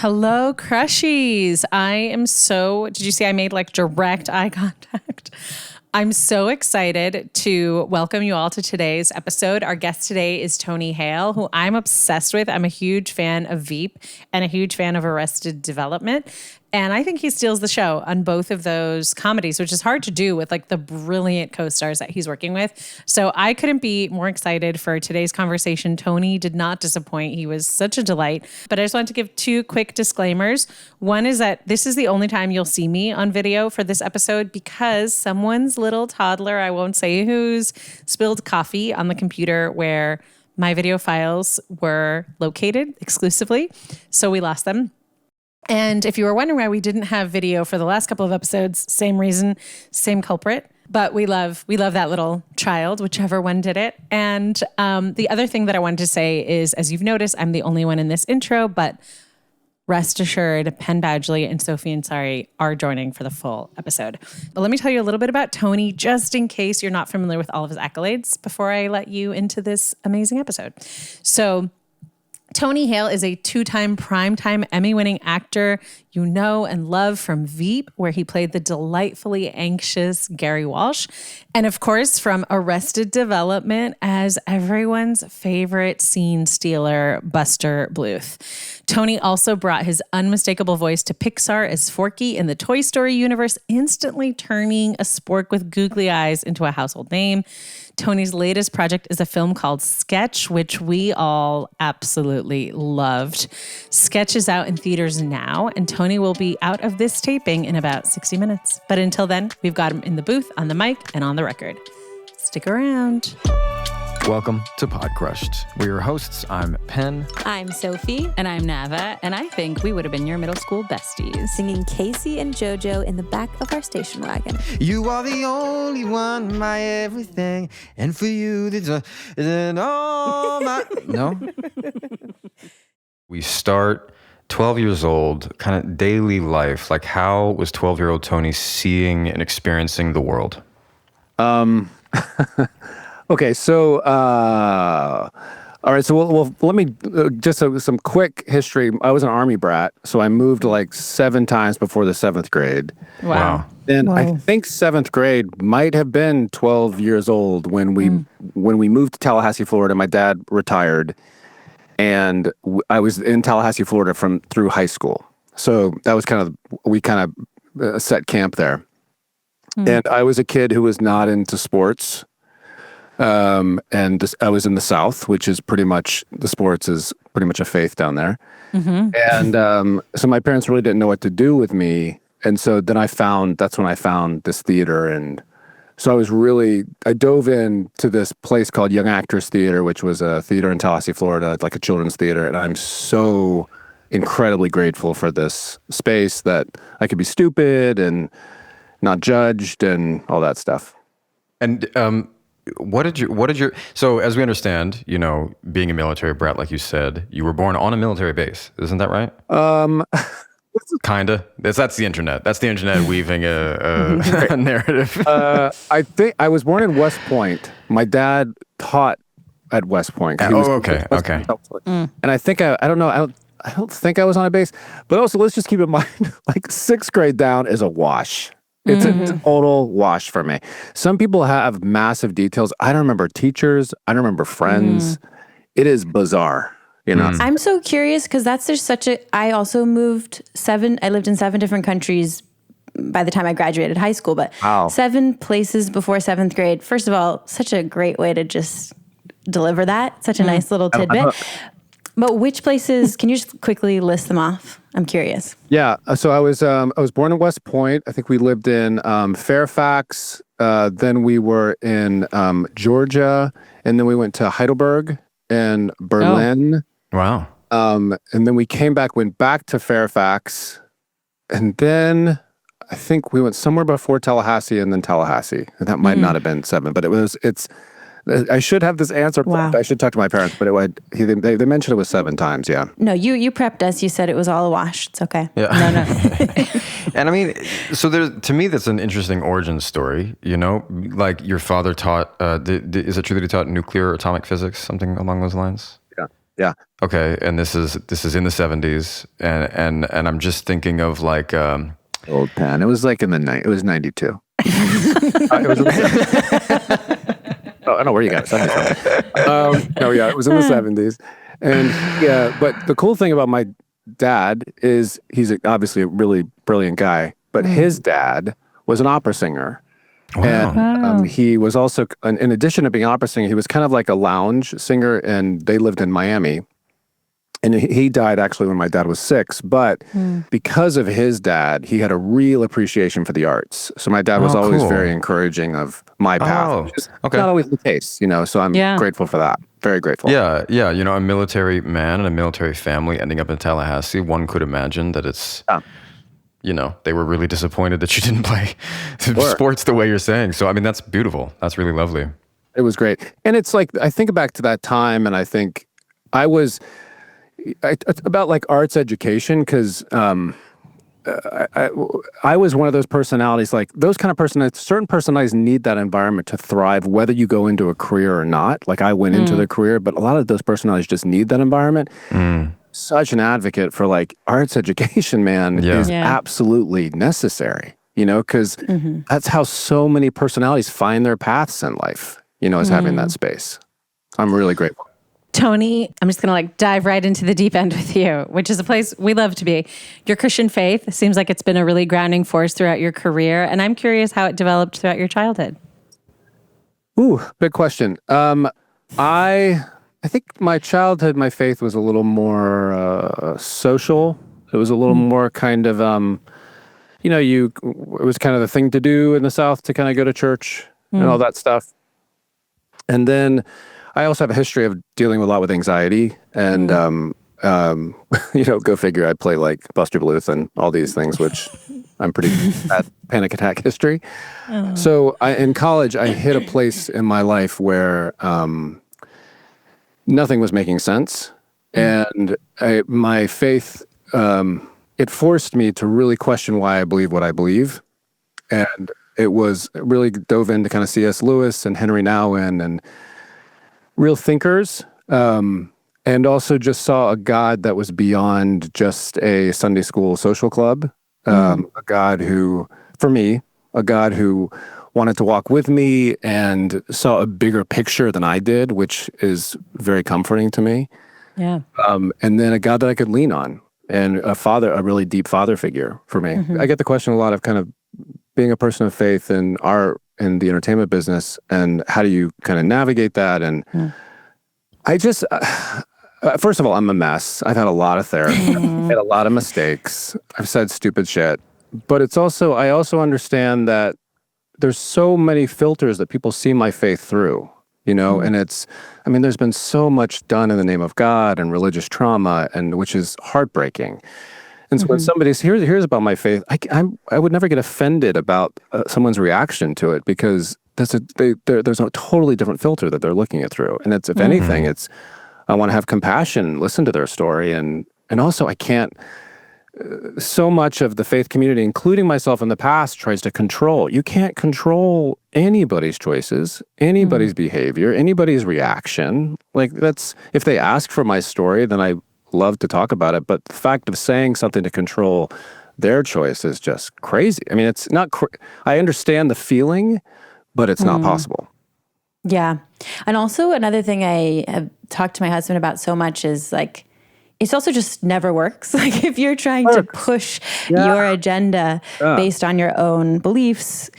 Hello, crushies. Did you see I made like direct eye contact? I'm so excited to welcome you all to today's episode. Our guest today is Tony Hale, who I'm obsessed with. I'm a huge fan of Veep and a huge fan of Arrested Development. And I think he steals the show on both of those comedies, which is hard to do with like the brilliant co-stars that he's working with. So I couldn't be more excited for today's conversation. Tony did not disappoint. He was such a delight. But I just wanted to give two quick disclaimers. One is that this is the only time you'll see me on video for this episode because someone's little toddler, I won't say whose, spilled coffee on the computer where my video files were located exclusively. So we lost them. And if you were wondering why we didn't have video for the last couple of episodes, same reason, same culprit. But we love that little child, whichever one did it. And the other thing that I wanted to say is, as you've noticed, I'm the only one in this intro, but rest assured, Penn Badgley and Sophie Ansari are joining for the full episode. But let me tell you a little bit about Tony, just in case you're not familiar with all of his accolades, before I let you into this amazing episode. So Tony Hale is a two-time primetime Emmy-winning actor you know and love from Veep, where he played the delightfully anxious Gary Walsh. And of course, from Arrested Development as everyone's favorite scene stealer, Buster Bluth. Tony also brought his unmistakable voice to Pixar as Forky in the Toy Story universe, instantly turning a spork with googly eyes into a household name. Tony's latest project is a film called Sketch, which we all absolutely loved. Sketch is out in theaters now, and Tony will be out of this taping in about 60 minutes. But until then, we've got him in the booth, on the mic, and on the record. Stick around. Welcome to Podcrushed. We're your hosts. I'm Penn. I'm Sophie. And I'm Nava, and I think we would have been your middle school besties. Singing Casey and JoJo in the back of our station wagon. You are the only one, my everything, and for you, all my... No? We start 12 years old, kind of daily life. Like, how was 12-year-old Tony seeing and experiencing the world? Okay, so, all right, so well let me, just some quick history. I was an Army brat, so I moved like 7 times before the 7th grade. Wow. And I think 7th grade might have been 12 years old when we moved to Tallahassee, Florida. My dad retired, and I was in Tallahassee, Florida through high school. So that was we set camp there. And I was a kid who was not into sports. And I was in the South, which is pretty much, the sports is pretty much a faith down there. Mm-hmm. And so my parents really didn't know what to do with me. And so then that's when I found this theater. And so I dove into this place called Young Actors Theater, which was a theater in Tallahassee, Florida, like a children's theater. And I'm so incredibly grateful for this space that I could be stupid and not judged and all that stuff. And so as we understand, being a military brat, like you said, you were born on a military base. Isn't that right? Kinda. That's the internet. That's the internet weaving a narrative. I think I was born in West Point. My dad taught at West Point. Okay. And I think I don't know. I don't think I was on a base. But also, let's just keep in mind, like 6th grade down is a wash. It's a total wash for me. Some people have massive details. I don't remember teachers. I don't remember friends. It is bizarre, I'm so curious because I also lived in 7 different countries by the time I graduated high school, but 7 places before 7th grade. First of all, such a great way to just deliver that. Such a nice little tidbit. But which places, can you just quickly list them off? I'm curious. Yeah, so I was born in West Point. I think we lived in Fairfax. Then we were in Georgia, and then we went to Heidelberg and Berlin. Oh. Wow. And then we went back to Fairfax, and then I think we went somewhere before Tallahassee and then Tallahassee. And that might not have been 7, but it's. I should have this answer. Wow. I should talk to my parents, but they mentioned it was 7 times, yeah. No, you prepped us. You said it was all a wash. It's okay. Yeah. No. And I mean, so to me, that's an interesting origin story, Like your father taught, is it true that he taught nuclear or atomic physics, something along those lines? Yeah. Okay, and this is in the 70s, and I'm just thinking of like Old pan. It was like it was 92. It was I don't know where you got it. 70s. No, yeah, it was in the 70s. And yeah, but the cool thing about my dad is he's obviously a really brilliant guy, but his dad was an opera singer. Wow. And he was also, in addition to being an opera singer, he was kind of like a lounge singer, and they lived in Miami. And he died actually when my dad was 6, but because of his dad, he had a real appreciation for the arts. So my dad was always cool. very encouraging of my path, which is okay. not always the case, so I'm grateful for that. Very grateful. Yeah, a military man and a military family ending up in Tallahassee, one could imagine that it's, they were really disappointed that you didn't play sports the way you're saying. So, I mean, that's beautiful. That's really lovely. It was great. And it's like, I think back to that time, and I think about like arts education, because I was one of those personalities, like those kind of personalities, certain personalities need that environment to thrive, whether you go into a career or not. Like I went into the career, but a lot of those personalities just need that environment. Such an advocate for like arts education, man, is absolutely necessary, because that's how so many personalities find their paths in life, is having that space. I'm really grateful. Tony, I'm just going to dive right into the deep end with you, which is a place we love to be. Your Christian faith seems like it's been a really grounding force throughout your career, and I'm curious how it developed throughout your childhood. Ooh, big question. I think my childhood, my faith was a little more social. It was a little more kind of, it was kind of the thing to do in the South to kind of go to church and all that stuff. And then I also have a history of dealing a lot with anxiety, and go figure. I play like Buster Bluth and all these things, which I'm pretty at panic attack history. So in college, I hit a place in my life where nothing was making sense, and my faith it forced me to really question why I believe what I believe, and it was really dove into kind of C.S. Lewis and Henry Nouwen and real thinkers, and also just saw a God that was beyond just a Sunday school social club, a God who, for me, wanted to walk with me and saw a bigger picture than I did, which is very comforting to me. Yeah. And then a God that I could lean on, and a really deep father figure for me. I get the question a lot of kind of being a person of faith in art in the entertainment business, and how do you kind of navigate that? And I just, first of all, I'm a mess. I've had a lot of therapy. I've had a lot of mistakes. I've said stupid shit. But it's also, I also understand that there's so many filters that people see my faith through, and there's been so much done in the name of God and religious trauma, and which is heartbreaking. And so when somebody hears about my faith, I would never get offended about someone's reaction to it, because there's a totally different filter that they're looking it through. And it's, if anything, I want to have compassion, listen to their story, and also I can't. So much of the faith community, including myself in the past, tries to control. You can't control anybody's choices, anybody's behavior, anybody's reaction. Like if they ask for my story, then I love to talk about it, but the fact of saying something to control their choice is just crazy. I mean, it's not, I understand the feeling, but it's not possible. Yeah. And also another thing I have talked to my husband about so much is like, it's also just never works. Like if you're trying to push your agenda based on your own beliefs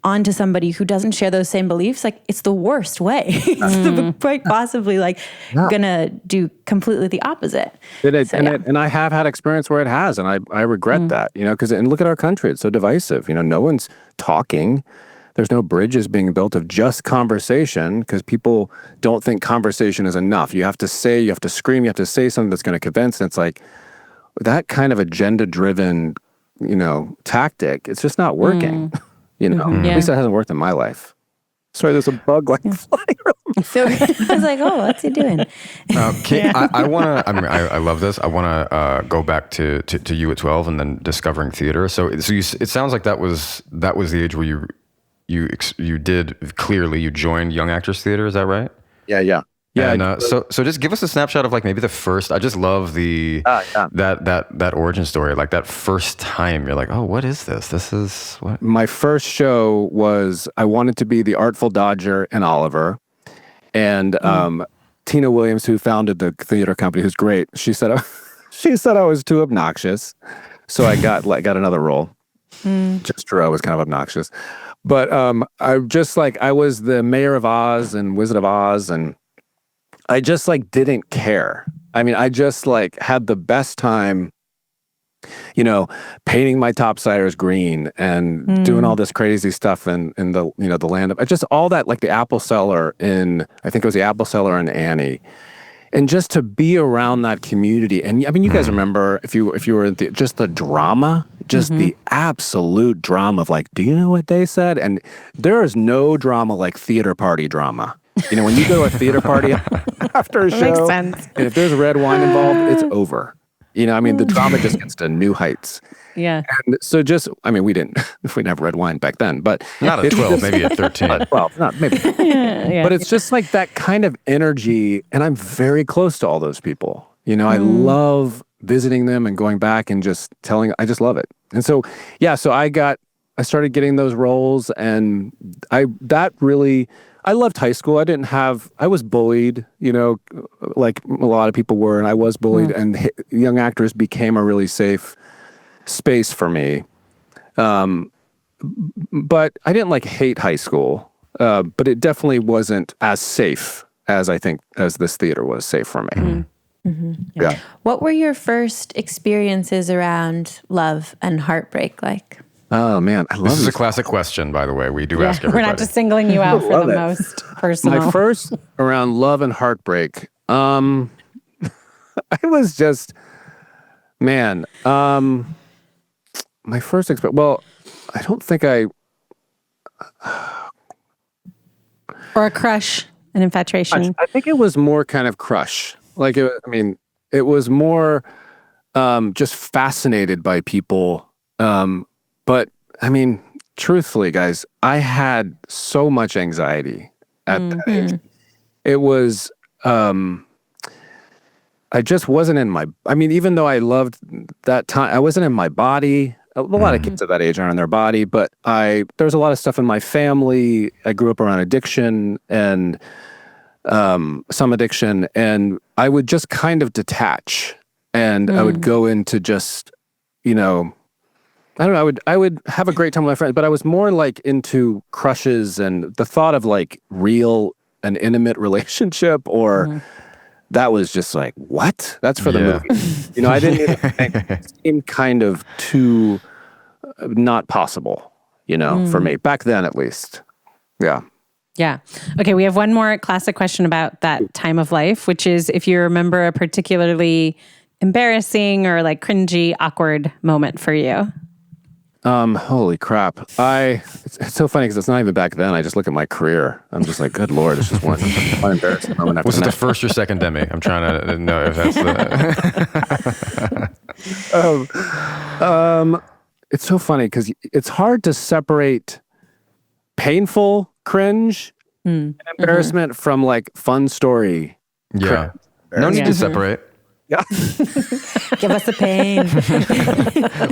onto somebody who doesn't share those same beliefs, like it's the worst way. It's quite possibly gonna do completely the opposite. And I have had experience where it has, and I regret that, because and look at our country, it's so divisive. No one's talking. There's no bridges being built of just conversation, because people don't think conversation is enough. You have to scream, you have to say something that's going to convince. And it's like that kind of agenda-driven, tactic. It's just not working. At least it hasn't worked in my life. Sorry, there's a bug flying around. So I was like, oh, what's he doing? I love this. I want to go back to you at 12 and then discovering theater. So it sounds like that was the age where you joined Young Actors Theater. Is that right? Yeah. Yeah. And so just give us a snapshot of like maybe the first. I just love that origin story. Like that first time you're like, oh, what is this? This is what? My first show was I wanted to be the Artful Dodger in Oliver, and Tina Williams, who founded the theater company, who's great. She said I was too obnoxious, so I got another role. Just true, I was kind of obnoxious, but I was the Mayor of Oz and Wizard of Oz, and I just like didn't care. I mean, I just like had the best time, painting my topsiders green and doing all this crazy stuff in the the land of just all that, like the apple cellar I think it was the apple cellar in Annie. And just to be around that community, and I mean, you guys remember if you were in just the drama, just the absolute drama of like, do you know what they said? And there is no drama like theater party drama. When you go to a theater party after a show, makes sense. And if there's red wine involved, it's over. I mean, the drama just gets to new heights. Yeah. And so we didn't have red wine back then, but not at 12, maybe at 13. 12, not maybe. Yeah. But it's just like that kind of energy, and I'm very close to all those people. I love visiting them and going back and just I just love it. And so, I started getting those roles, and I loved high school. I was bullied, like a lot of people were, and I was bullied, and young actors became a really safe space for me. But I didn't like hate high school, but it definitely wasn't as safe as I think as this theater was safe for me. Yeah. What were your first experiences around love and heartbreak like? Oh man, I love this. Is a classic question, by the way. We do ask everybody. We're not just singling you out for the most personal. My first around love and heartbreak. I was just, man. My first experience. Well, I don't think or a crush, an infatuation. I think it was more kind of crush. Like, it was more just fascinated by people. But I mean, truthfully, guys, I had so much anxiety at that age. It was, I just wasn't in even though I loved that time, I wasn't in my body. A lot of kids at that age aren't in their body, but there was a lot of stuff in my family. I grew up around addiction and some addiction, and I would just kind of detach, and I would go into just, I don't know, I would have a great time with my friends, but I was more like into crushes and the thought of like real and intimate relationship, or that was just like, what? That's for the movie. I didn't even think it seemed kind of too not possible, for me back then, at least. Yeah. Yeah. Okay. We have one more classic question about that time of life, which is if you remember a particularly embarrassing or like cringy, awkward moment for you. Holy crap. It's so funny because it's not even back then. I just look at my career. I'm just like, good Lord, it's just one embarrassing moment after Was it the first or second Emmy? I'm trying to know if that's the... It's so funny because it's hard to separate painful cringe and embarrassment from like fun story. Yeah. No need to separate. Yeah. Give us the pain.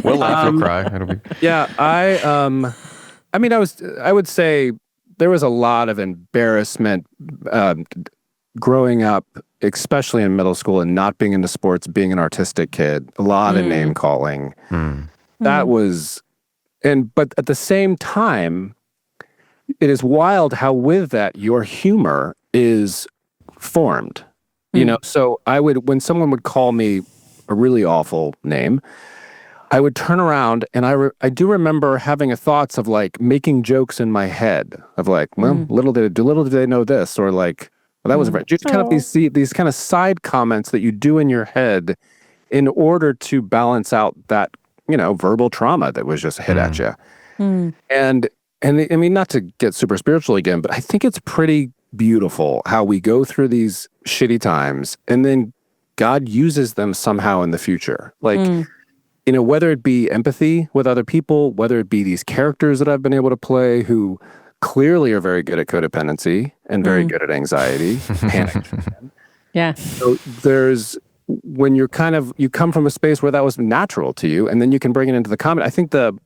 We'll laugh, we'll cry. It'll be... Yeah, I would say there was a lot of embarrassment growing up, especially in middle school, and not being into sports, being an artistic kid. A lot of name calling. That was, but at the same time, it is wild how with that your humor is formed. So when someone would call me a really awful name, I would turn around and I do remember having thoughts of like making jokes in my head of like, well, little did they know this, or like, well, that was just kind of these kind of side comments that you do in your head in order to balance out that, verbal trauma that was just hit at you. And I mean, not to get super spiritual again, but I think it's pretty beautiful how we go through these shitty times and then God uses them somehow in the future. Like, whether it be empathy with other people, whether it be these characters that I've been able to play who clearly are very good at codependency and very good at anxiety, panic. Yeah. So when you come from a space where that was natural to you, and then you can bring it into the comedy. I think the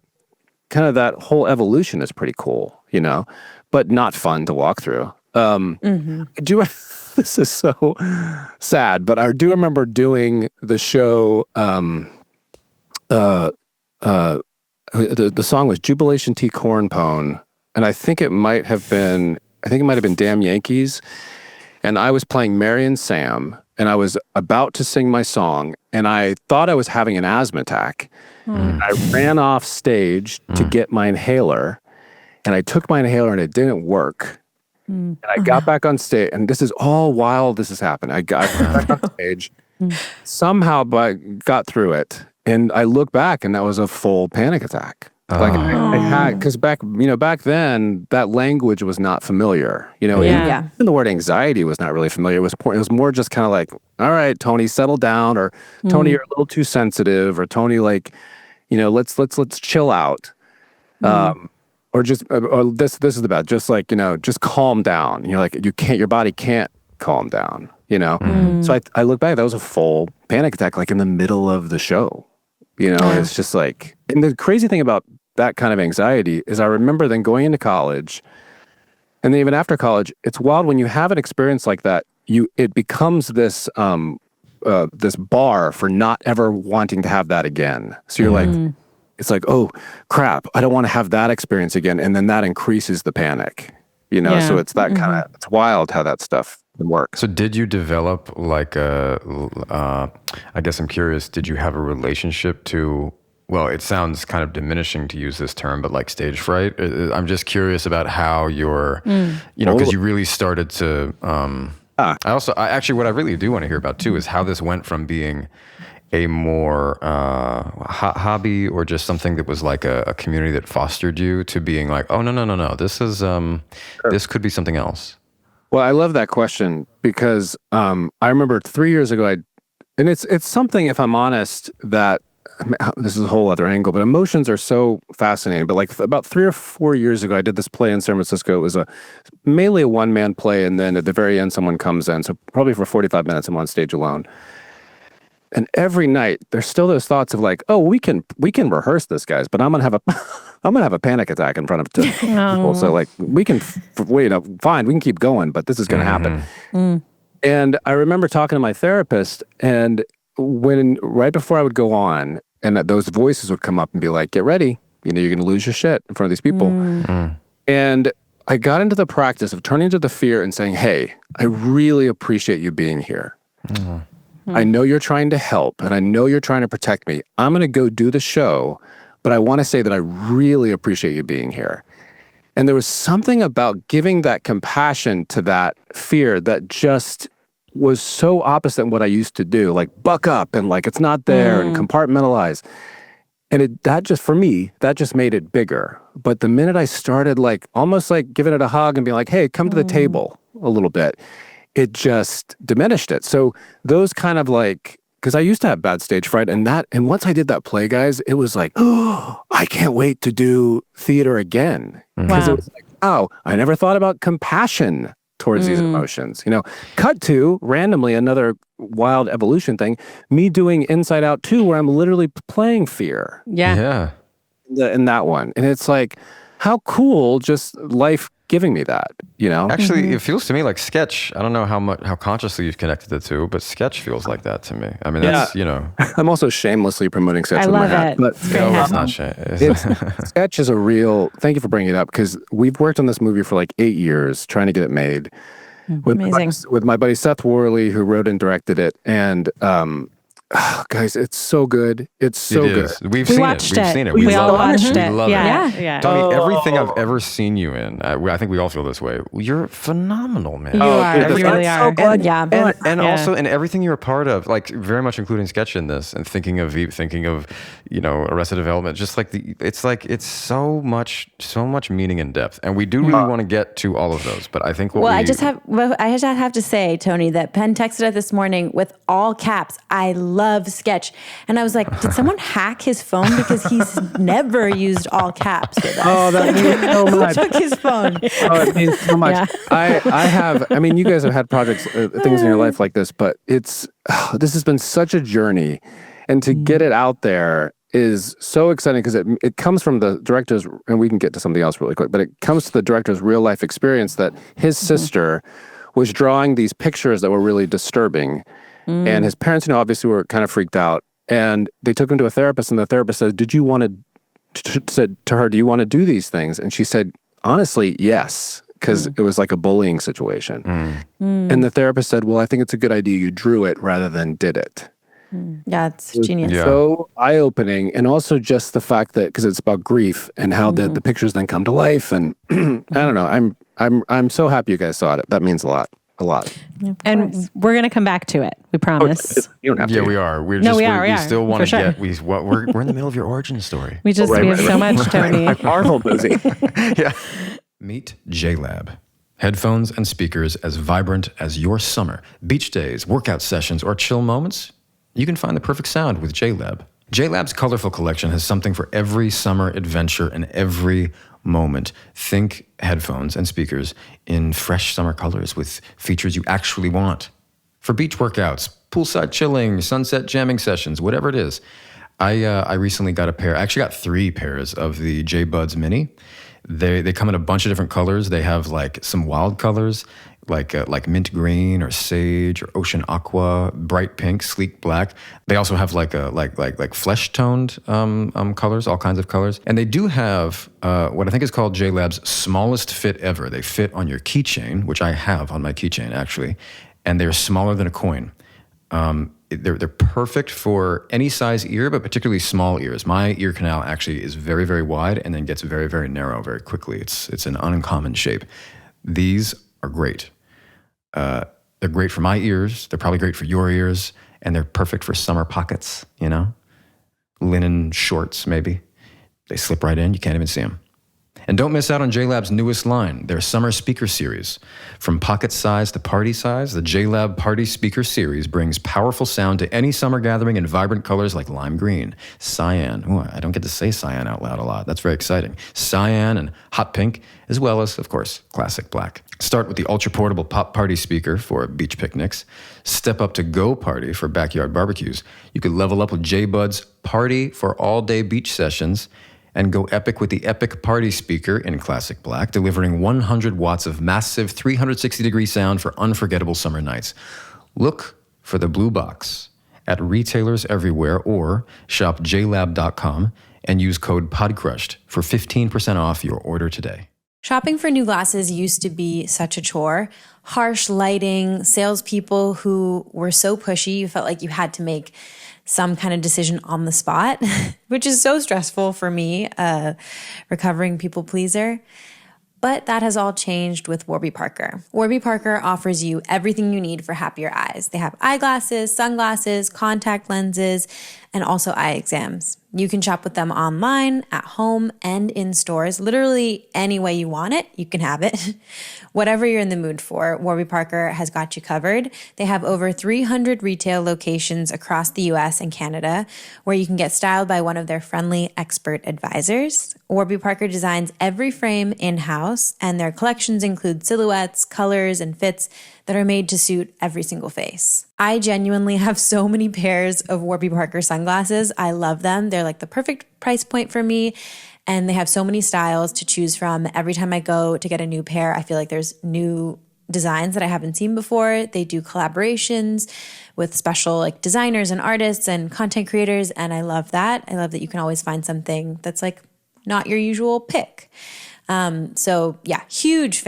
kind of that whole evolution is pretty cool, but not fun to walk through. This is so sad, but I do remember doing the show. The song was Jubilation Tea Corn Pone, and I think it might have been Damn Yankees, and I was playing Mary and Sam, and I was about to sing my song, and I thought I was having an asthma attack. And I ran off stage to get my inhaler, and I took my inhaler, and it didn't work. And I got back on stage, and this is all while this is happening. I got back on stage, somehow got through it, and I look back, and that was a full panic attack. Like I had, because back then that language was not familiar. Even the word anxiety was not really familiar. It was more just kind of like, all right, Tony, settle down, or Tony, you're a little too sensitive, or Tony, like, let's chill out, or this is the bad, just like just calm down. Your body can't calm down. So I look back, that was a full panic attack, like in the middle of the show. It's just like, and the crazy thing about that kind of anxiety is I remember then going into college, and then even after college, it's wild when you have an experience like that, it becomes this this bar for not ever wanting to have that again. So you're like, it's like, oh crap, I don't want to have that experience again. And then that increases the panic, so it's that kind of, it's wild how that stuff work. So did you develop like I guess I'm curious, did you have a relationship to, well, it sounds kind of diminishing to use this term, but like stage fright? I'm just curious about how you're, because you really started to, actually what I really do want to hear about too is how this went from being a more hobby or just something that was like a community that fostered you to being like, oh, no, this is, this could be something else. Well, I love that question because I remember 3 years ago, and it's something, if I'm honest, that this is a whole other angle, but emotions are so fascinating. But like about 3 or 4 years ago, I did this play in San Francisco. It was mainly a one-man play, and then at the very end, someone comes in. So probably for 45 minutes, I'm on stage alone. And every night, there's still those thoughts of like, oh, we can rehearse this, guys, but I'm gonna have a panic attack in front of people. So like, we can fine, we can keep going, but this is gonna happen. And I remember talking to my therapist, and right before I would go on, and that those voices would come up and be like, get ready, you're gonna lose your shit in front of these people. And I got into the practice of turning to the fear and saying, hey, I really appreciate you being here. I know you're trying to help, and I know you're trying to protect me. I'm going to go do the show, but I want to say that I really appreciate you being here. And there was something about giving that compassion to that fear that just was so opposite than what I used to do, like buck up and like it's not there and compartmentalize. And that just made it bigger. But the minute I started like almost like giving it a hug and being like, hey, come to the table a little bit, it just diminished it. So those kind of like, because I used to have bad stage fright, and once I did that play, guys, it was like, oh, I can't wait to do theater again. Because it was like, oh, I never thought about compassion towards these emotions. Cut to randomly another wild evolution thing, me doing Inside Out 2, where I'm literally playing fear. Yeah. In that one. And it's like, how cool just life giving me that, Actually, it feels to me like Sketch. I don't know how consciously you've connected the two, but Sketch feels like that to me. I mean, that's, I'm also shamelessly promoting Sketch I with love my hat. it. But it's not shame. Sketch is a real, thank you for bringing it up, because we've worked on this movie for like 8 years trying to get it made. With my buddy Seth Worley, who wrote and directed it. And guys, it's so good. It's so good. We've seen it. We all watched it. We love it. Yeah. Tony, everything I've ever seen you in, I think we all feel this way. You're phenomenal, man. You are. You really are. And also, and everything you're a part of, like very much including Sketch in this, and thinking of Veep, thinking of, Arrested Development, just like it's so much meaning and depth. And we do really want to get to all of those, but I think I just have to say, Tony, that Penn texted us this morning with all caps, I love sketch. And I was like, did someone hack his phone? Because he's never used all caps with us. Oh, that means so much. Who took his phone? Oh, it means so much. Yeah. I mean, you guys have had projects, things in your life like this, but this has been such a journey. And to get it out there is so exciting because it comes from the director's, and we can get to something else really quick, but it comes to the director's real life experience that his sister was drawing these pictures that were really disturbing. And his parents, obviously were kind of freaked out. And they took him to a therapist, and the therapist said, said to her, do you want to do these things? And she said, honestly, yes, because it was like a bullying situation. And the therapist said, well, I think it's a good idea you drew it rather than did it. Yeah, it's genius. So eye-opening, and also just the fact that because it's about grief and how the pictures then come to life, and I don't know. I'm so happy you guys saw it. That means a lot. And we're gonna come back to it. We promise. You don't have to. Yeah, we are. We still want to get. We're in the middle of your origin story. We have so much, Tony. Marvel busy. Yeah. Meet JLab. Headphones and speakers as vibrant as your summer, beach days, workout sessions, or chill moments. You can find the perfect sound with JLab. JLab's colorful collection has something for every summer adventure and every moment. Think headphones and speakers in fresh summer colors with features you actually want. For beach workouts, poolside chilling, sunset jamming sessions, whatever it is. I recently got a pair. I actually got 3 pairs of the J-Buds Mini. They come in a bunch of different colors. They have like some wild colors, like mint green or sage or ocean aqua, bright pink, sleek black. They also have like flesh toned colors, all kinds of colors. And they do have what I think is called JLab's smallest fit ever. They fit on your keychain, which I have on my keychain actually, and they're smaller than a coin. They're perfect for any size ear, but particularly small ears. My ear canal actually is very, very wide and then gets very, very narrow very quickly. It's an uncommon shape. These are great. They're great for my ears. They're probably great for your ears, and they're perfect for summer pockets. Linen shorts maybe. They slip right in. You can't even see them. And don't miss out on JLab's newest line, their summer speaker series. From pocket size to party size, the JLab Party Speaker Series brings powerful sound to any summer gathering in vibrant colors like lime green, cyan. Ooh, I don't get to say cyan out loud a lot. That's very exciting. Cyan and hot pink, as well as, of course, classic black. Start with the ultra-portable pop party speaker for beach picnics. Step up to Go Party for backyard barbecues. You could level up with J-Bud's Party for all-day beach sessions, and go epic with the Epic Party Speaker in classic black, delivering 100 watts of massive 360-degree sound for unforgettable summer nights. Look for the blue box at retailers everywhere or shop jlab.com and use code PODCRUSHED for 15% off your order today. Shopping for new glasses used to be such a chore. Harsh lighting, salespeople who were so pushy, you felt like you had to make some kind of decision on the spot, which is so stressful for me, recovering people pleaser. But that has all changed with Warby Parker. Warby Parker offers you everything you need for happier eyes. They have eyeglasses, sunglasses, contact lenses, and also eye exams. You can shop with them online, at home, and in stores. Literally any way you want it, you can have it. Whatever you're in the mood for, Warby Parker has got you covered. They have over 300 retail locations across the US and Canada where you can get styled by one of their friendly expert advisors. Warby Parker designs every frame in-house, and their collections include silhouettes, colors, and fits that are made to suit every single face. I genuinely have so many pairs of Warby Parker sunglasses. I love them. They're like the perfect price point for me. And they have so many styles to choose from. Every time I go to get a new pair, I feel like there's new designs that I haven't seen before. They do collaborations with special like designers and artists and content creators. And I love that. I love that you can always find something that's like not your usual pick. So yeah, huge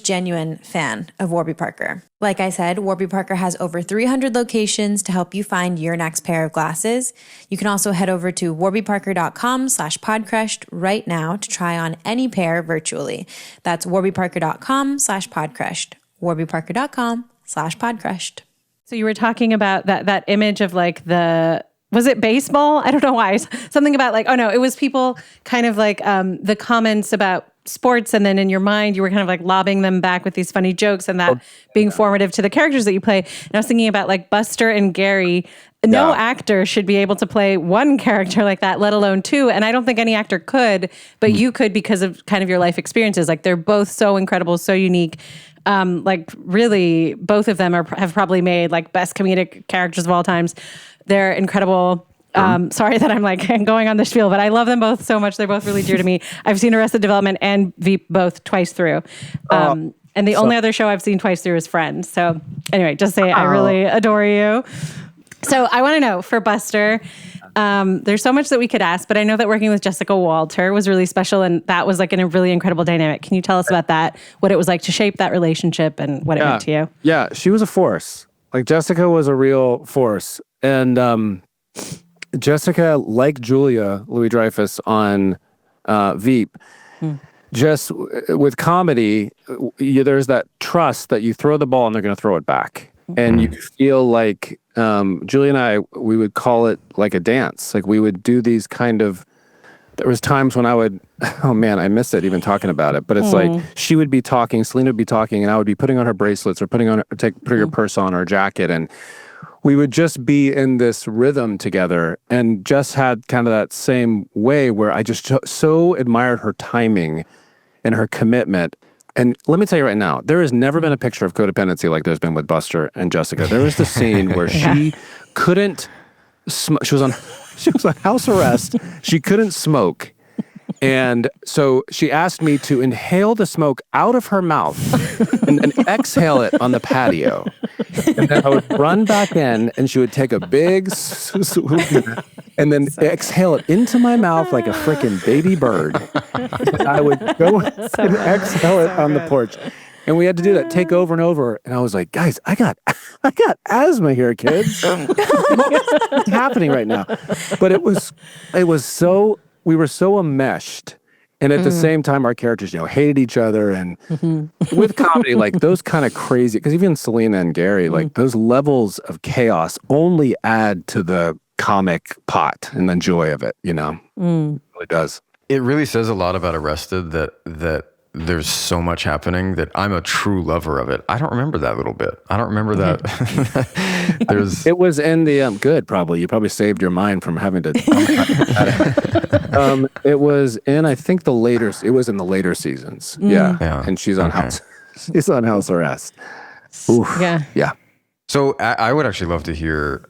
genuine fan of Warby Parker. Like I said, Warby Parker has over 300 locations to help you find your next pair of glasses. You can also head over to warbyparker.com/podcrushed right now to try on any pair virtually. That's warbyparker.com/podcrushed. warbyparker.com/podcrushed. So you were talking about that image of like was it baseball? I don't know why. Something about like, oh no, it was people kind of like the comments about sports, and then in your mind you were kind of like lobbing them back with these funny jokes, and that being formative to the characters that you play. And I was thinking about like Buster and Gary. No actor should be able to play one character like that, let alone two. And I don't think any actor could, but you could because of kind of your life experiences. Like they're both so incredible, so unique. Like really, both of them have probably made like best comedic characters of all times. They're incredible. Sorry that I'm like going on the spiel, but I love them both so much. They're both really dear to me. I've seen Arrested Development and Veep both twice through. And the only other show I've seen twice through is Friends. So anyway, just say I really adore you. So I want to know for Buster, there's so much that we could ask, but I know that working with Jessica Walter was really special, and that was like a really incredible dynamic. Can you tell us about that, what it was like to shape that relationship and what it meant to you? Yeah, she was a force. Like Jessica was a real force. And Jessica, like Julia Louis-Dreyfus on Veep, just with comedy, there's that trust that you throw the ball and they're going to throw it back. And you feel like Julia and I, we would call it like a dance. Like we would do these kind of, there was times when I would, oh man, I miss it even talking about it. But it's like she would be talking, Selena would be talking, and I would be putting on her bracelets or putting her purse on or jacket. And we would just be in this rhythm together, and Jess had kind of that same way where I just so admired her timing and her commitment. And let me tell you right now, there has never been a picture of codependency like there's been with Buster and Jessica. There was the scene where she couldn't smoke. She was on house arrest. She couldn't smoke. And so she asked me to inhale the smoke out of her mouth and exhale it on the patio. And then I would run back in, and she would take a big swoop and then exhale it into my mouth like a freaking baby bird. And I would go and exhale it on the porch. And we had to do that, take over and over. And I was like, guys, I got asthma here, kids. What's happening right now? But it was so, we were so enmeshed. And at the same time, our characters, hated each other. And with comedy, like those kind of crazy, because even Selena and Gary, like those levels of chaos only add to the comic pot and the joy of it, It really does. It really says a lot about Arrested that there's so much happening that I'm a true lover of it. I don't remember that little bit. I don't remember that. It was in the good. Probably you probably saved your mind from having to. It was in it was in the later seasons. Yeah. And she's on house arrest. Oof. Yeah. So I would actually love to hear.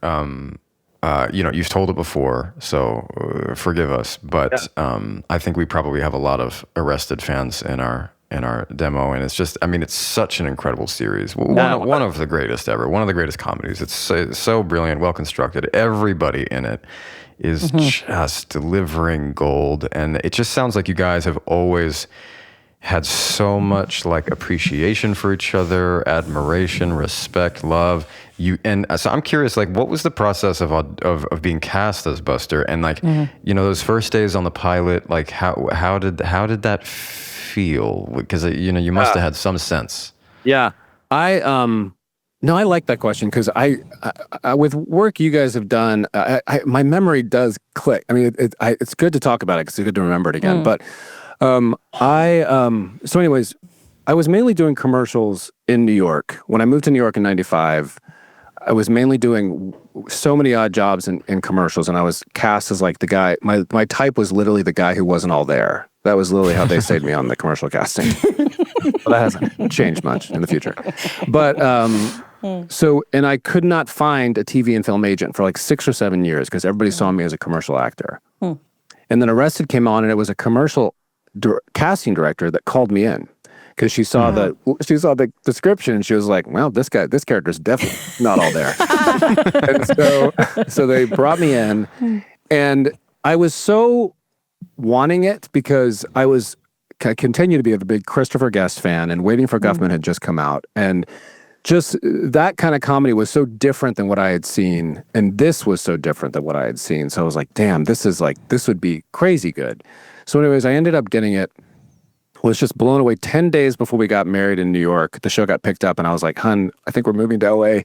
You've told it before, so forgive us. But I think we probably have a lot of Arrested fans in our demo, and it's just, it's such an incredible series. One of the greatest ever. One of the greatest comedies. It's so brilliant, well constructed. Everybody in it is just delivering gold, and it just sounds like you guys have always had so much like appreciation for each other, admiration, respect, love. So I'm curious, like, what was the process of being cast as Buster, and like, those first days on the pilot, like how did that feel? Because you must have had some sense. Yeah, I like that question because I with work you guys have done, my memory does click. It's good to talk about it because it's good to remember it again, but. So anyways, I was mainly doing commercials in New York. When I moved to New York in 95, I was mainly doing so many odd jobs in commercials, and I was cast as like the guy, my type was literally the guy who wasn't all there. That was literally how they saved me on the commercial casting. Well, that hasn't changed much in the future. But, and I could not find a TV and film agent for like 6 or 7 years because everybody saw me as a commercial actor. And then Arrested came on, and it was a commercial casting director that called me in because she saw the description, and she was like, well, this character's definitely not all there. And so they brought me in, and I was so wanting it because I continue to be a big Christopher Guest fan, and Waiting for Guffman had just come out, and just that kind of comedy was so different than what I had seen, and this was so different than what I had seen. So I was like, damn, this would be crazy good. So anyways, I ended up getting it, was just blown away. 10 days before we got married in New York, the show got picked up, and I was like, hun, I think we're moving to LA.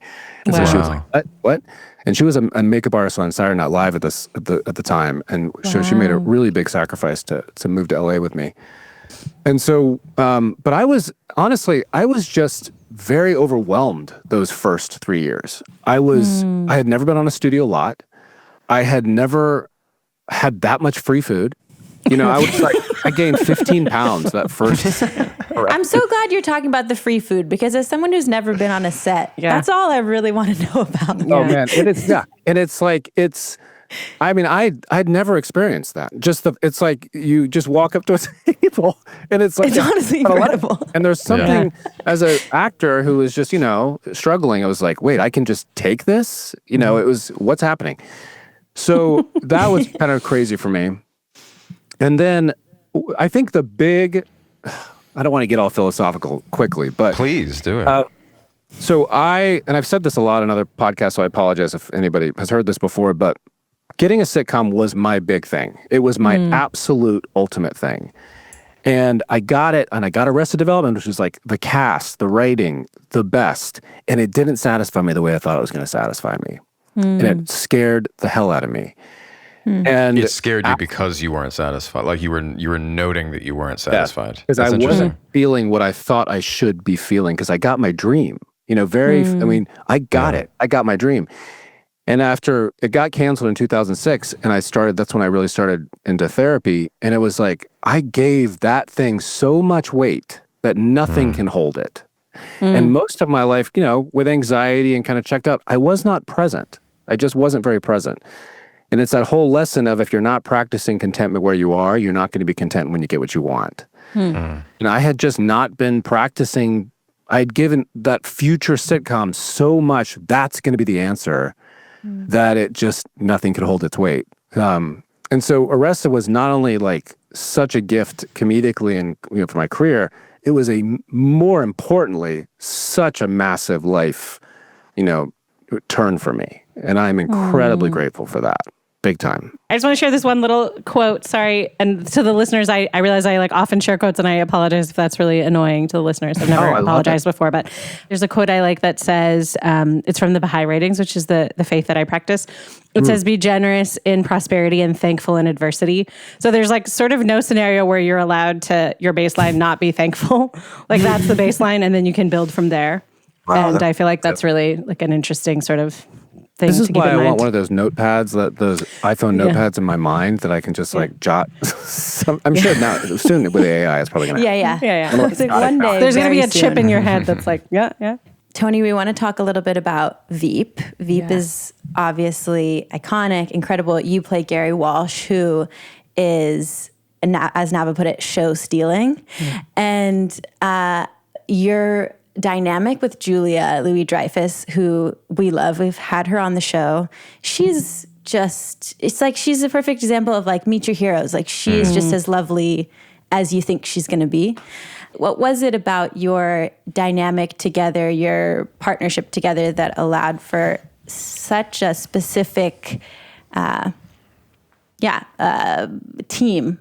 And so she was like, what? And she was a makeup artist on Saturday Night Live at the time. And so she made a really big sacrifice to move to LA with me. And so, but I was just very overwhelmed those first 3 years. I had never been on a studio lot. I had never had that much free food. I gained 15 pounds that first. I'm so glad you're talking about the free food because as someone who's never been on a set, that's all I really want to know about. Oh man, and I'd never experienced that. It's like you just walk up to a table and it's like it's honestly incredible. And there's something as an actor who was just struggling. I was like, wait, I can just take this. It was what's happening. So that was kind of crazy for me. And then I think the big, I don't want to get all philosophical quickly, but please do it. So I've said this a lot in other podcasts, so I apologize if anybody has heard this before, but getting a sitcom was my big thing. It was my absolute ultimate thing. And I got it, and I got Arrested Development, which was like the cast, the writing, the best. And it didn't satisfy me the way I thought it was going to satisfy me. And it scared the hell out of me. And it scared you because you weren't satisfied. Like you were noting that you weren't satisfied. Because I wasn't feeling what I thought I should be feeling because I got my dream. I got it. I got my dream. And after it got canceled in 2006 and that's when I really started into therapy. And it was like, I gave that thing so much weight that nothing can hold it. And most of my life, with anxiety and kind of checked out, I was not present. I just wasn't very present. And it's that whole lesson of if you're not practicing contentment where you are, you're not going to be content when you get what you want. And I had just not been practicing. I'd given that future sitcom so much, that's going to be the answer, that it just, nothing could hold its weight. And so Arrested was not only like such a gift comedically and for my career, it was more importantly, such a massive life, turn for me. And I'm incredibly grateful for that. Big time. I just want to share this one little quote. Sorry. And to the listeners, I realize I often share quotes and I apologize if that's really annoying to the listeners. I've never apologized before, but there's a quote I like that says, it's from the Baha'i Writings, which is the faith that I practice. It says, be generous in prosperity and thankful in adversity. So there's sort of no scenario where you're allowed to, your baseline, not be thankful. That's the baseline. And then you can build from there. Wow, and I feel like that's really an interesting sort of thing. This is why I want mind. one of those notepads, those iPhone notepads in my mind that I can just jot. I'm sure now, soon with AI, it's probably going to happen. Yeah. It's one day. There's going to be a chip in your head that's yeah. Tony, we want to talk a little bit about Veep. Veep is obviously iconic, incredible. You play Gary Walsh, who is, as Nava put it, show stealing. And your dynamic with Julia Louis-Dreyfus, who we love. We've had her on the show. She's just, it's like she's a perfect example of meet your heroes. She's just as lovely as you think she's going to be. What was it about your dynamic together, your partnership together, that allowed for such a specific, team?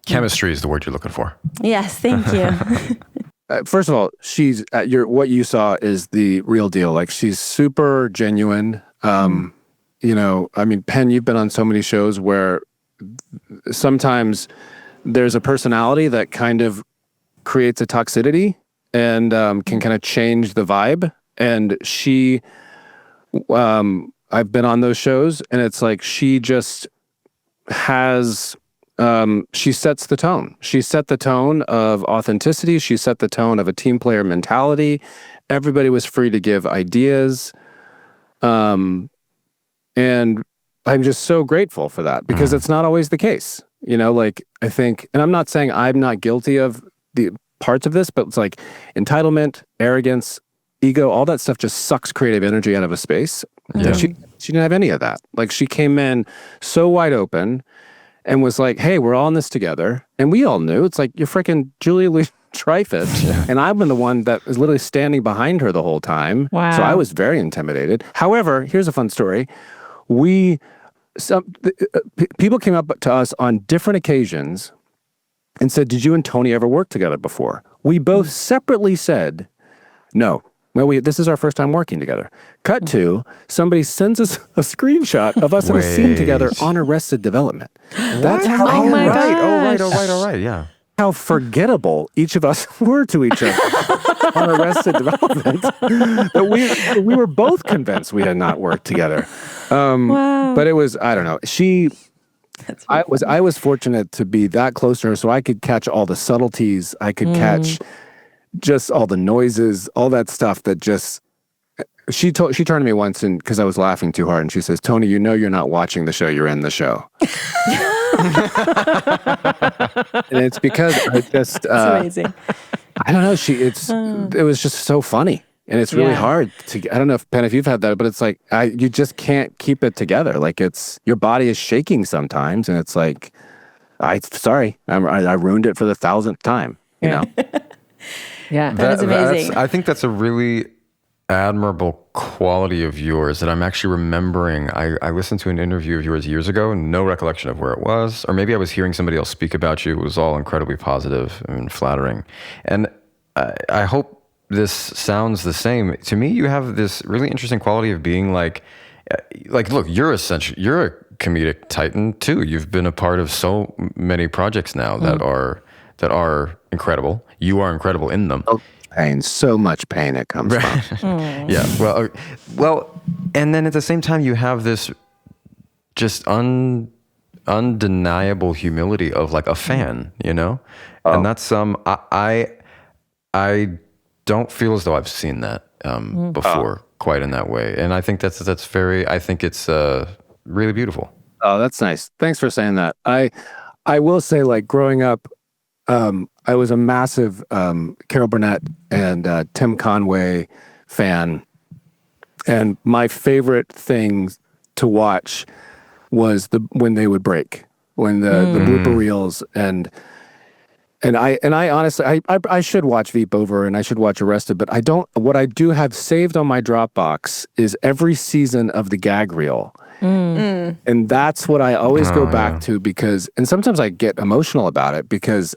Chemistry is the word you're looking for. Yes, thank you. First of all, she's what you saw is the real deal. She's super genuine. Penn, you've been on so many shows where sometimes there's a personality that kind of creates a toxicity and can kind of change the vibe. And she, I've been on those shows, and it's she just has. She sets the tone. She set the tone of authenticity. She set the tone of a team player mentality. Everybody was free to give ideas. And I'm just so grateful for that because it's not always the case. I think, and I'm not saying I'm not guilty of the parts of this, but it's entitlement, arrogance, ego, all that stuff just sucks creative energy out of a space. Yeah. She didn't have any of that. She came in so wide open and was hey, we're all in this together. And we all knew. It's you're freaking Julia Louis-Dreyfus. And I've been the one that was literally standing behind her the whole time. Wow. So I was very intimidated. However, here's a fun story. People came up to us on different occasions and said, did you and Tony ever work together before? We both separately said, no. Well, this is our first time working together. Cut to, somebody sends us a screenshot of us in a scene together on Arrested Development. That's how. Oh my right. gosh. All right. Yeah. how forgettable each of us were to each other on Arrested Development that we were both convinced we had not worked together. Wow. But it was, I don't know. I was fortunate to be that close to her, so I could catch all the subtleties. I could catch just all the noises, all that stuff that just. She turned to me once, and because I was laughing too hard, and she says, "Tony, you know you're not watching the show; you're in the show." And it's because I just. It's amazing. I don't know. It was just so funny, and it's really hard to. I don't know if Penn, if you've had that, but it's like you just can't keep it together. Like your body is shaking sometimes, and it's like, I ruined it for the 1,000th time. You know. Yeah, that is amazing. I think that's a really admirable quality of yours that I'm actually remembering. I listened to an interview of yours years ago, no recollection of where it was, or maybe I was hearing somebody else speak about you. It was all incredibly positive and flattering. And I hope this sounds the same. To me, you have this really interesting quality of being like, look, you're a comedic titan too. You've been a part of so many projects now that are incredible. You are incredible in them. Pain, so much pain it comes from. Yeah. Well, and then at the same time, you have this just undeniable humility of like a fan, you know, and that's I don't feel as though I've seen that before quite in that way, and I think that's very. I think it's really beautiful. Oh, that's nice. Thanks for saying that. I will say, like growing up. I was a massive Carol Burnett and Tim Conway fan, and my favorite thing to watch was when they would break, when the blooper reels, and I honestly I should watch Veep over and I should watch Arrested, but I don't. What I do have saved on my Dropbox is every season of the gag reel. And that's what I always go back to because, and sometimes I get emotional about it because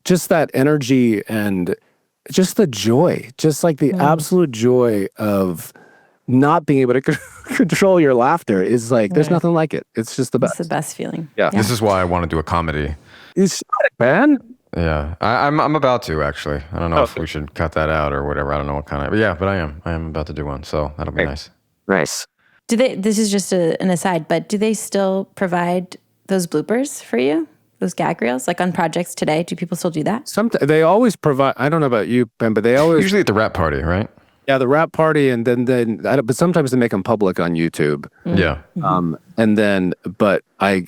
just that energy and just the joy, just like the absolute joy of not being able to control your laughter is like, there's nothing like it. It's just the best. It's the best feeling. Yeah. This is why I want to do a comedy. You shot it, man. Yeah. I'm about to, actually. I don't know if we should cut that out or whatever. I don't know what kind of, but yeah, but I am about to do one. So that'll be nice. Nice. This is just an aside, but do they still provide those bloopers for you? Those gag reels, like on projects today? Do people still do that? They always provide, I don't know about you, Ben, but they always... Usually at the rap party, right? Yeah, the rap party, and then but sometimes they make them public on YouTube. Yeah. And then, but I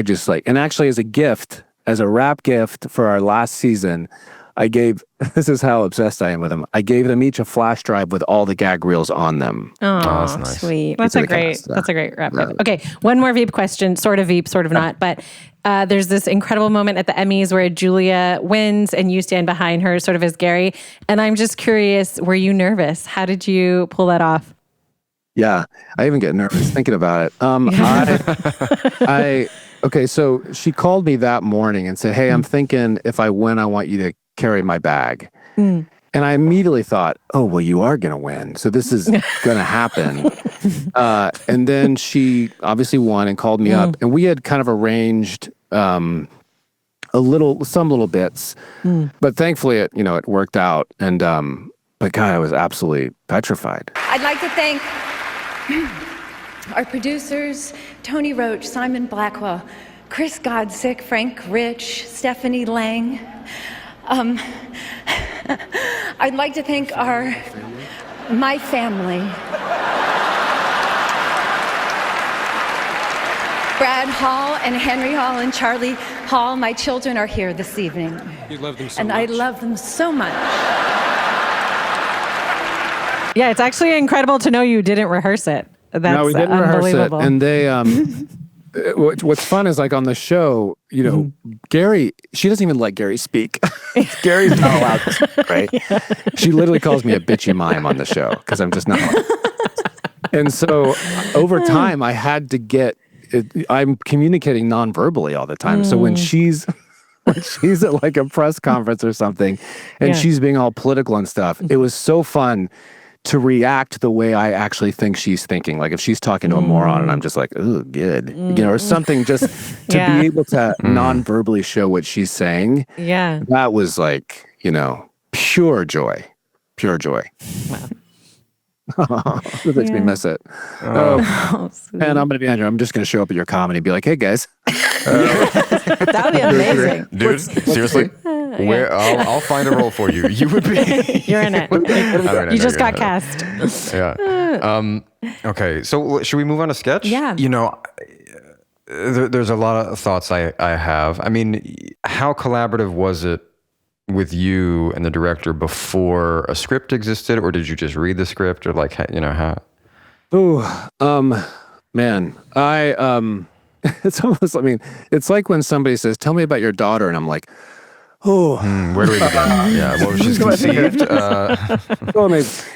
just like, and actually as a gift, as a rap gift for our last season, I gave, this is how obsessed I am with them. I gave them each a flash drive with all the gag reels on them. Oh, that's nice. Sweet. That's a great wrap up. Okay, one more Veep question, sort of Veep, sort of not, but there's this incredible moment at the Emmys where Julia wins and you stand behind her sort of as Gary. And I'm just curious, were you nervous? How did you pull that off? Yeah, I even get nervous thinking about it. Okay, so she called me that morning and said, hey, I'm thinking if I win, I want you to carry my bag. And I immediately thought, oh, well, you are going to win. So this is going to happen. And then she obviously won and called me up. And we had kind of arranged some little bits. But thankfully, it worked out. And but God, I was absolutely petrified. I'd like to thank our producers, Tony Roach, Simon Blackwell, Chris Godsick, Frank Rich, Stephanie Lang. I'd like to thank my family. Brad Hall and Henry Hall and Charlie Hall, my children are here this evening. You love them so much. And I love them so much. Yeah, it's actually incredible to know you didn't rehearse it. That's no, we didn't rehearse it. And they, what's fun is like on the show, Gary, she doesn't even let Gary speak. Gary's not allowed to speak, right? Yeah. She literally calls me a bitchy mime on the show because I'm just not. And so over time, I had to get, I'm communicating non-verbally all the time. So when she's at like a press conference or something and she's being all political and stuff, it was so fun to react the way I actually think she's thinking. Like if she's talking to a moron and I'm just like, oh, good, or something, just to be able to non-verbally show what she's saying. Yeah. That was like, pure joy. Pure joy. Wow. It makes me miss it. And I'm going to be Andrew. I'm just going to show up at your comedy and be like, hey, guys. That would be amazing. Dude, seriously? Where I'll find a role for you. You would be. You're in it. You just got cast. Yeah. Okay. So should we move on to sketch? Yeah. There's a lot of thoughts I have. I mean, how collaborative was it with you and the director before a script existed, or did you just read the script, or like, how? Man, it's almost, it's like when somebody says, tell me about your daughter, and I'm like, where do we begin? Yeah, well, she's conceived.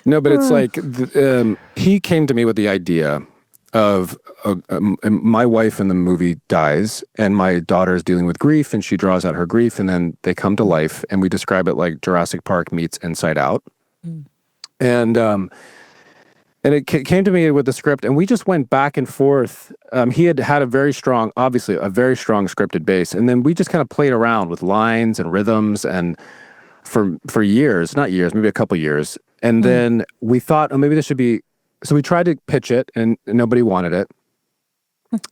No, but it's like, he came to me with the idea of my wife in the movie dies, and my daughter is dealing with grief, and she draws out her grief, and then they come to life, and we describe it like Jurassic Park meets Inside Out. And it came to me with the script, and we just went back and forth. He had a very strong scripted base, and then we just kind of played around with lines and rhythms, and for years, not years, maybe a couple years, and then we thought, maybe this should be. So we tried to pitch it, and nobody wanted it.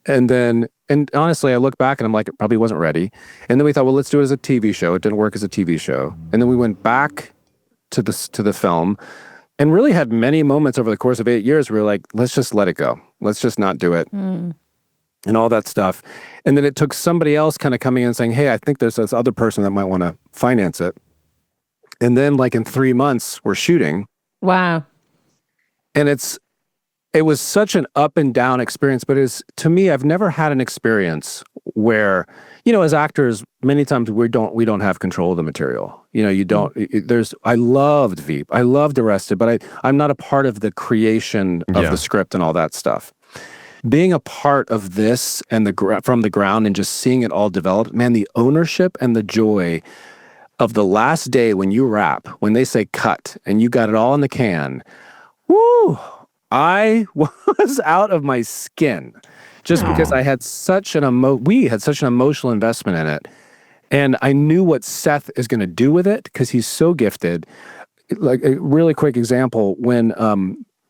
And honestly, I look back and I'm like, it probably wasn't ready. And then we thought, well, let's do it as a TV show. It didn't work as a TV show. And then we went back to the film, and really had many moments over the course of 8 years where we were like, let's just let it go. Let's just not do it. And all that stuff. And then it took somebody else kind of coming in and saying, hey, I think there's this other person that might want to finance it. And then like in 3 months, we're shooting. Wow. And it was such an up and down experience, but to me, I've never had an experience where, as actors, many times we don't have control of the material. I loved Veep. I loved Arrested, but I'm not a part of the creation of the script and all that stuff. Being a part of this and from the ground and just seeing it all develop, man, the ownership and the joy of the last day when you wrap, when they say cut and you got it all in the can, woo! I was out of my skin just because I had we had such an emotional investment in it. And I knew what Seth is going to do with it because he's so gifted. Like a really quick example, when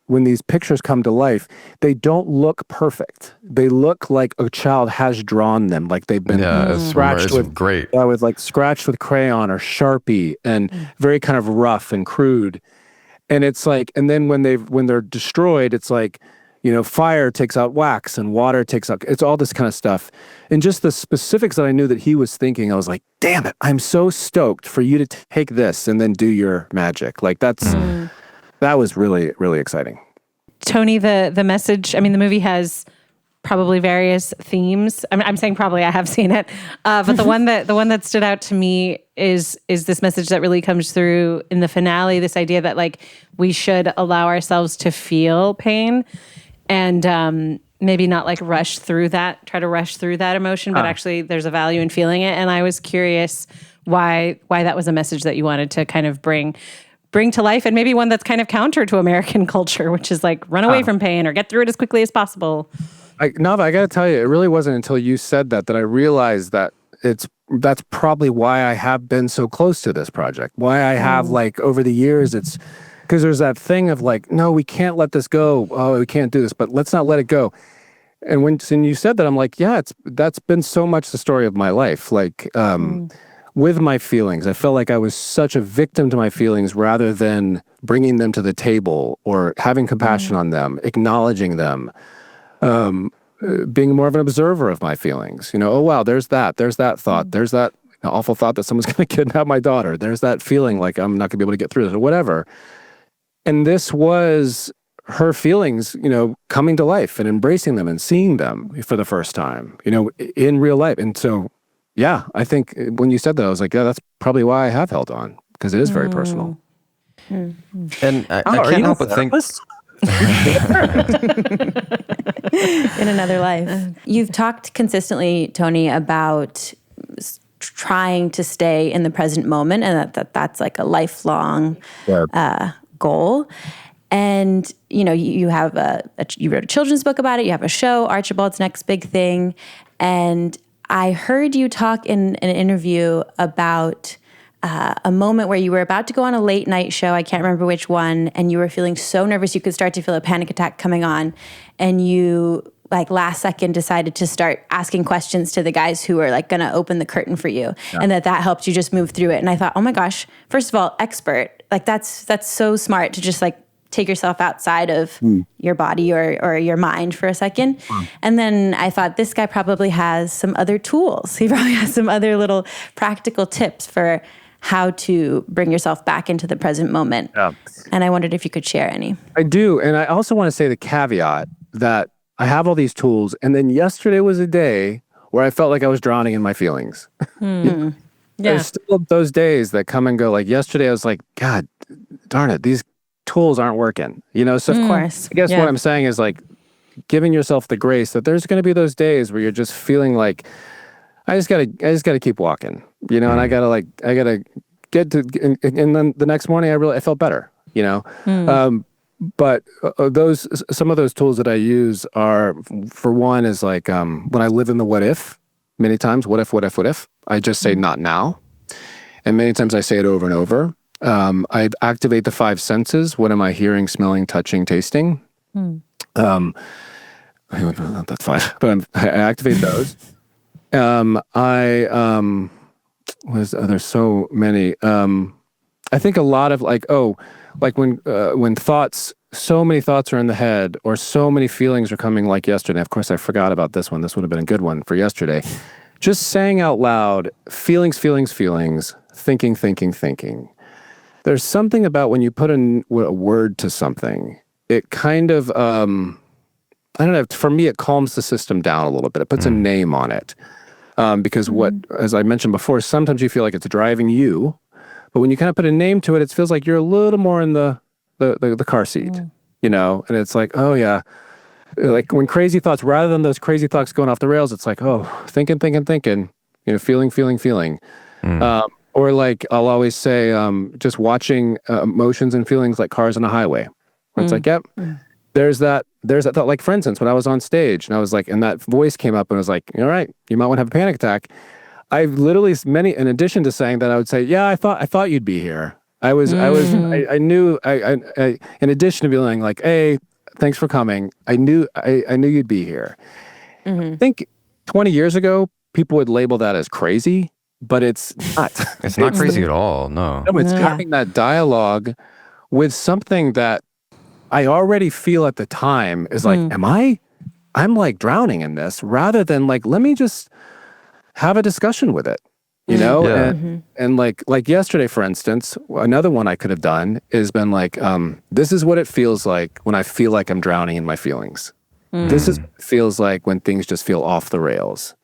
these pictures come to life, they don't look perfect. They look like a child has drawn them, like they've been scratched with scratched with crayon or Sharpie, and very kind of rough and crude. And it's like, and then when they're destroyed, it's like, fire takes out wax and water takes out, it's all this kind of stuff. And just the specifics that I knew that he was thinking, I was like, damn it, I'm so stoked for you to take this and then do your magic. Like that was really, really exciting. Tony, the message, the movie has probably various themes. I'm saying probably, I have seen it. But the one that stood out to me is this message that really comes through in the finale, this idea that like we should allow ourselves to feel pain and maybe not like try to rush through that emotion, but actually there's a value in feeling it. And I was curious why that was a message that you wanted to kind of bring to life, and maybe one that's kind of counter to American culture, which is like run away from pain or get through it as quickly as possible. Nava, I got to tell you, it really wasn't until you said that I realized that that's probably why I have been so close to this project. Why I have like over the years, it's because there's that thing of like, no, we can't let this go. Oh, we can't do this, but let's not let it go. And when you said that, I'm like, yeah, that's been so much the story of my life. Like with my feelings, I felt like I was such a victim to my feelings rather than bringing them to the table or having compassion on them, acknowledging them. Being more of an observer of my feelings, oh wow, there's that thought, there's that awful thought that someone's going to kidnap my daughter, there's that feeling like I'm not going to be able to get through this or whatever. And this was her feelings, coming to life and embracing them and seeing them for the first time, in real life. And so, yeah, I think when you said that, I was like, yeah, that's probably why I have held on, because it is very personal. And I can't help but think. In another life. You've talked consistently, Tony, about trying to stay in the present moment, and that's like a lifelong goal. And, you have you wrote a children's book about it. You have a show, Archibald's Next Big Thing. And I heard you talk in an interview about a moment where you were about to go on a late night show. I can't remember which one. And you were feeling so nervous you could start to feel a panic attack coming on. And you, last second, decided to start asking questions to the guys who were going to open the curtain for you. Yeah. And that helped you just move through it. And I thought, oh my gosh, first of all, expert. That's so smart to just take yourself outside of your body or your mind for a second. And then I thought, this guy probably has some other tools. He probably has some other little practical tips for how to bring yourself back into the present moment. Yeah. And I wondered if you could share any. I do. And I also want to say the caveat that I have all these tools. And then yesterday was a day where I felt like I was drowning in my feelings. Yeah. There's still those days that come and go. Like yesterday, I was like, God darn it, these tools aren't working. So of course. I guess what I'm saying is giving yourself the grace that there's going to be those days where you're just feeling like, I just gotta keep walking, and I gotta get to, and then the next morning I felt better, but some of those tools that I use are, for one, is when I live in the what if, many times, what if, I just say not now. And many times I say it over and over. I activate the 5 senses. What am I hearing, smelling, touching, tasting? That's 5, but I activate those. There's so many. I think a lot of when thoughts, so many thoughts are in the head, or so many feelings are coming, like yesterday. Of course, I forgot about this one. This would have been a good one for yesterday. Just saying out loud, feelings, thinking. There's something about when you put a word to something, it kind of, I don't know, for me, it calms the system down a little bit. It puts a name on it. Because as I mentioned before, sometimes you feel like it's driving you, but when you kind of put a name to it, it feels like you're a little more in the car seat, and it's like, oh yeah, like when crazy thoughts, rather than those crazy thoughts going off the rails, it's like, oh, thinking, feeling. Or I'll always say, just watching emotions and feelings like cars on a highway, where it's like, yep. There's that thought, like, for instance, when I was on stage and I was like, and that voice came up and was like, all right, you might want to have a panic attack. I literally, in addition to saying that, I would say, yeah, I thought you'd be here. I knew, in addition to being like, hey, thanks for coming. I knew you'd be here. I think 20 years ago, people would label that as crazy, but it's not. It's not crazy at all. No. No, it's having that dialogue with something that I already feel at the time is like, I'm drowning in this, rather than let me just have a discussion with it, And like yesterday, for instance, another one I could have done is been this is what it feels like when I feel like I'm drowning in my feelings. This is what it feels like when things just feel off the rails.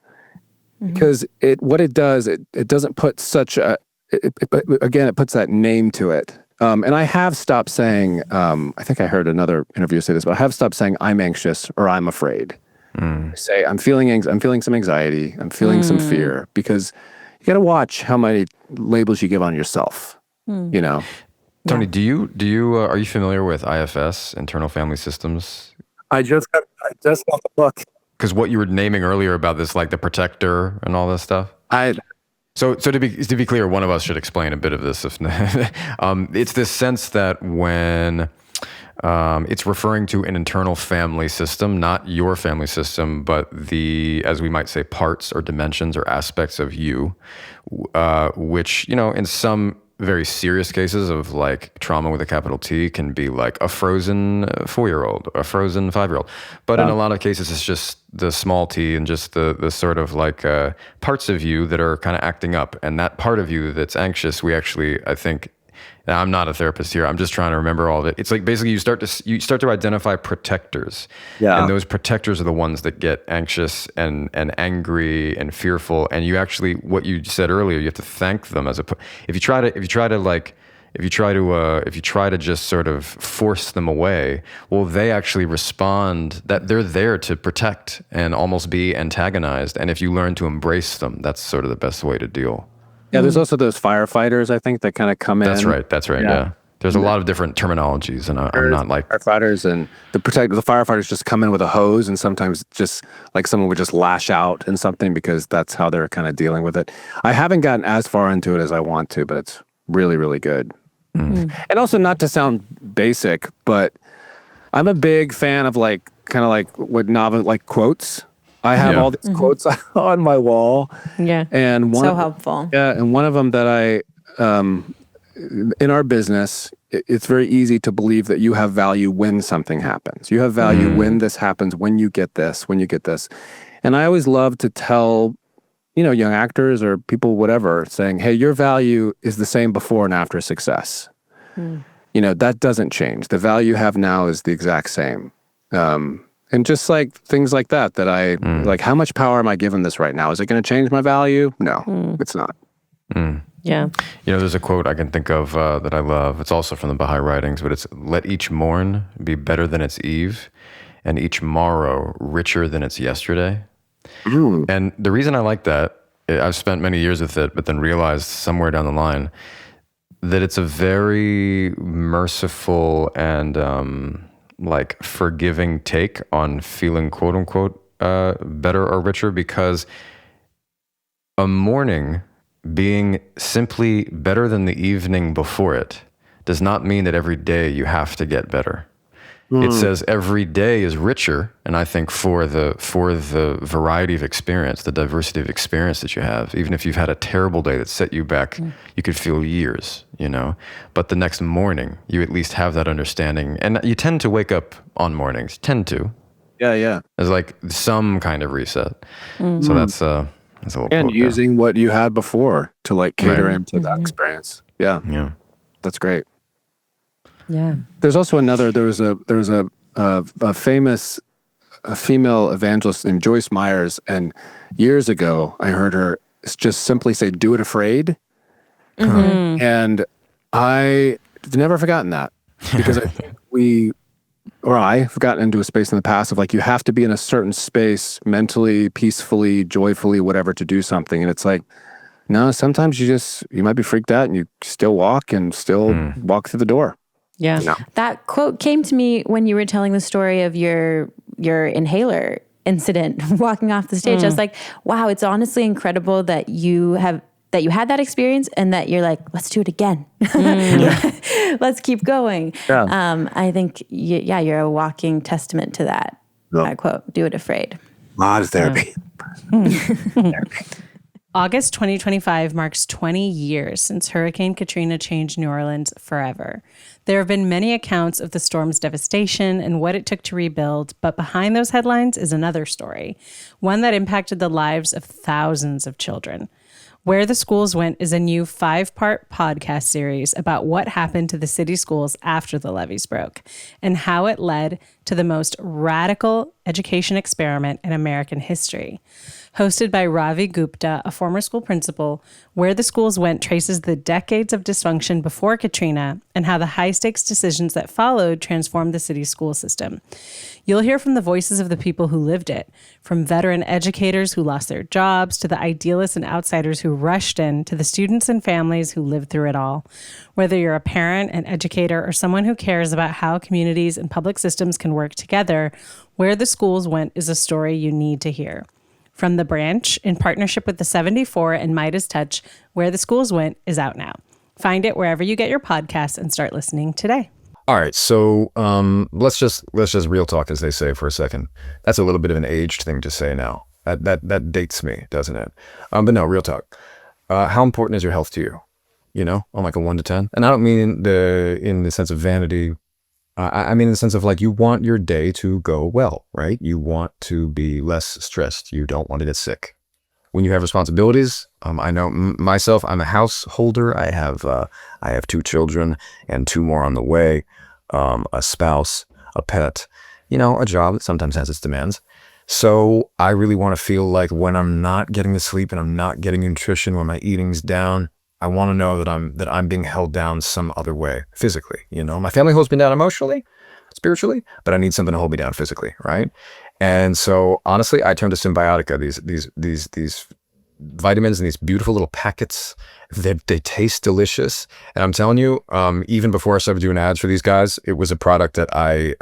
Because it doesn't put such a, it puts that name to it. And I have stopped saying, I think I heard another interviewer say this, but I have stopped saying I'm anxious or I'm afraid. I say I'm feeling some anxiety, I'm feeling some fear, because you got to watch how many labels you give on yourself. Tony, do you are you familiar with IFS, internal family systems? I just got the book. Because what you were naming earlier about this, the protector and all this stuff. So to be clear, one of us should explain a bit of this. It's this sense that when it's referring to an internal family system, not your family system, but as we might say, parts or dimensions or aspects of you, which, in some very serious cases of trauma with a capital T can be a frozen 4-year-old, a frozen 5-year-old. But in a lot of cases, it's just the small t and just the sort of parts of you that are kind of acting up. And that part of you that's anxious, we actually, I think, now, I'm not a therapist here. I'm just trying to remember all of it. It's basically you start to identify protectors. Yeah. And those protectors are the ones that get anxious and angry and fearful. And you actually, what you said earlier, you have to thank them if you try to just sort of force them away, well, they actually respond that they're there to protect and almost be antagonized. And if you learn to embrace them, that's sort of the best way to deal. Yeah, there's also those firefighters, I think, that kind of come in. That's right. Yeah. There's a lot of different terminologies, and I'm not like firefighters and the firefighters just come in with a hose, and sometimes just like someone would just lash out in something because that's how they're kind of dealing with it. I haven't gotten as far into it as I want to, but it's really, really good. And also, not to sound basic, but I'm a big fan of like kind of like what novel like quotes. I have all these quotes on my wall. Yeah, and so helpful. Yeah, and one of them that I in our business, it's very easy to believe that you have value when something happens. You have value when this happens, when you get this, when you get this. And I always love to tell, young actors or people, whatever, saying, hey, your value is the same before and after success. That doesn't change. The value you have now is the exact same. And just like things like that I, like, how much power am I given this right now? Is it going to change my value? No, it's not. Yeah. There's a quote I can think of that I love. It's also from the Baha'i writings, but it's, let each morn be better than its eve, and each morrow richer than its yesterday. And the reason I like that, I've spent many years with it, but then realized somewhere down the line that it's a very merciful and like forgiving take on feeling quote unquote better or richer, because a morning being simply better than the evening before it does not mean that every day you have to get better. It says every day is richer, and I think for the variety of experience, the diversity of experience that you have, even if you've had a terrible day that set you back, you could feel years, But the next morning, you at least have that understanding, and you tend to wake up on mornings. Yeah. There's like some kind of reset. So that's a little and using what you had before to like cater into that experience. Yeah. That's great. Yeah. There's also there was a famous female evangelist named Joyce Myers, and years ago I heard her just simply say, "Do it afraid," and I've never forgotten that, because I've gotten into a space in the past of like, you have to be in a certain space mentally, peacefully, joyfully, whatever, to do something. And it's like, no, sometimes you might be freaked out and you still walk and still walk through the door. Yeah. No. That quote came to me when you were telling the story of your inhaler incident, walking off the stage. I was like, wow, it's honestly incredible that you had that experience and that you're like, let's do it again. Let's keep going. Yeah. I think, you're a walking testament to that. That quote, do it afraid. Mod therapy. August 2025 marks 20 years since Hurricane Katrina changed New Orleans forever. There have been many accounts of the storm's devastation and what it took to rebuild, but behind those headlines is another story, one that impacted the lives of thousands of children. Where the Schools Went is a new 5-part podcast series about what happened to the city schools after the levees broke and how it led to the most radical education experiment in American history. Hosted by Ravi Gupta, a former school principal, Where the Schools Went traces the decades of dysfunction before Katrina and how the high-stakes decisions that followed transformed the city's school system. You'll hear from the voices of the people who lived it, from veteran educators who lost their jobs to the idealists and outsiders who rushed in, to the students and families who lived through it all. Whether you're a parent, an educator, or someone who cares about how communities and public systems can work together, Where the Schools Went is a story you need to hear. From The Branch, in partnership with the 74 and MeidasTouch, Where the Schools Went is out now. Find it wherever you get your podcasts and start listening today. All right, so let's just real talk, as they say, for a second. That's a little bit of an aged thing to say now. That dates me, doesn't it? But no, real talk. How important is your health to you? On like a 1 to 10? And I don't mean in the sense of vanity. I mean in the sense of like, you want your day to go well, right? You want to be less stressed. You don't want to get sick. When you have responsibilities, I know myself, I'm a householder. I have 2 children and 2 more on the way, a spouse, a pet, a job that sometimes has its demands. So I really want to feel like when I'm not getting the sleep and I'm not getting nutrition, when my eating's down, I want to know that I'm being held down some other way, physically. My family holds me down emotionally, spiritually, but I need something to hold me down physically, right? And so honestly, I turned to Symbiotica, these vitamins in these beautiful little packets. They taste delicious. And I'm telling you, even before I started doing ads for these guys, it was a product that I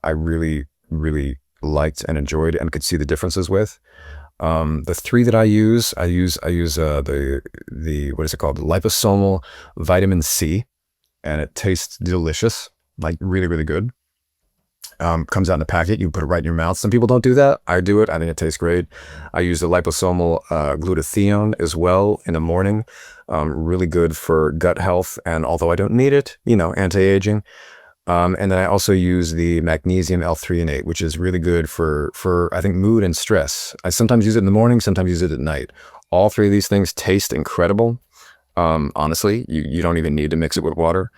really, really liked and enjoyed and could see the differences with. The three that I use the what is it called? The liposomal vitamin C, and it tastes delicious, like really, really good. Comes out in a packet, you put it right in your mouth. Some people don't do that. I do it. I think it tastes great. I use the liposomal glutathione as well in the morning. Really good for gut health, and although I don't need it, anti-aging. And then I also use the magnesium L-threonate, which is really good for I think mood and stress. I sometimes use it in the morning, sometimes use it at night. All three of these things taste incredible. Honestly, you don't even need to mix it with water.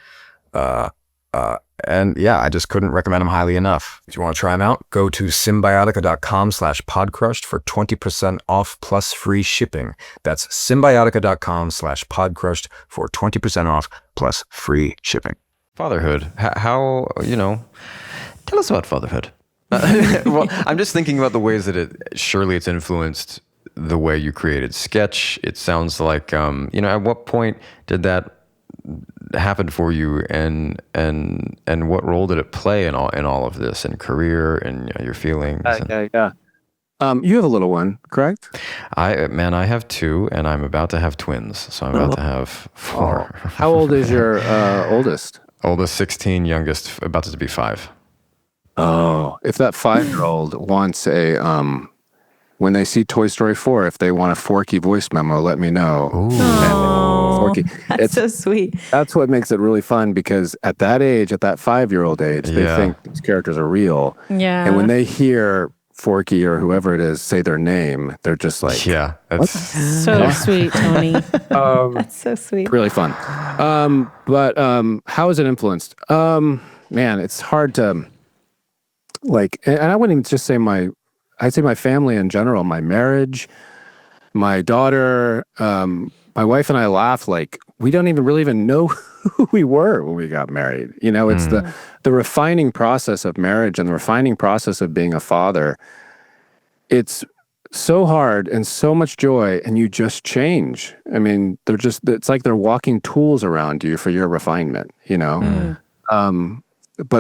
And yeah, I just couldn't recommend them highly enough. If you want to try them out, go to symbiotica.com/podcrushed for 20% off plus free shipping. That's symbiotica.com/podcrushed for 20% off plus free shipping. Fatherhood. How tell us about fatherhood. Well, I'm just thinking about the ways that it's influenced the way you created sketch. It sounds like, at what point did that happen for you, and what role did it play in all of this, in career and your feelings? Yeah. You have a little one, correct? I have two, and I'm about to have twins, so I'm about to have four. How old is your oldest? Oldest 16, youngest about to be 5. Oh, if that 5-year-old wants when they see Toy Story 4, if they want a Forky voice memo, let me know. Forky. That's so sweet. That's what makes it really fun, because at that age, at that 5-year-old age, they think these characters are real. Yeah. And when they hear Forky or whoever it is say their name, they're just like, that's so sweet, Tony. That's so sweet. really fun. But how is it influenced? Man, it's hard to and I wouldn't even just say I'd say my family in general, my marriage, my daughter, my wife and I laugh like we don't even know who we were when we got married. It's the refining process of marriage and the refining process of being a father. It's so hard and so much joy, and you just change. I mean, it's like they're walking tools around you for your refinement, But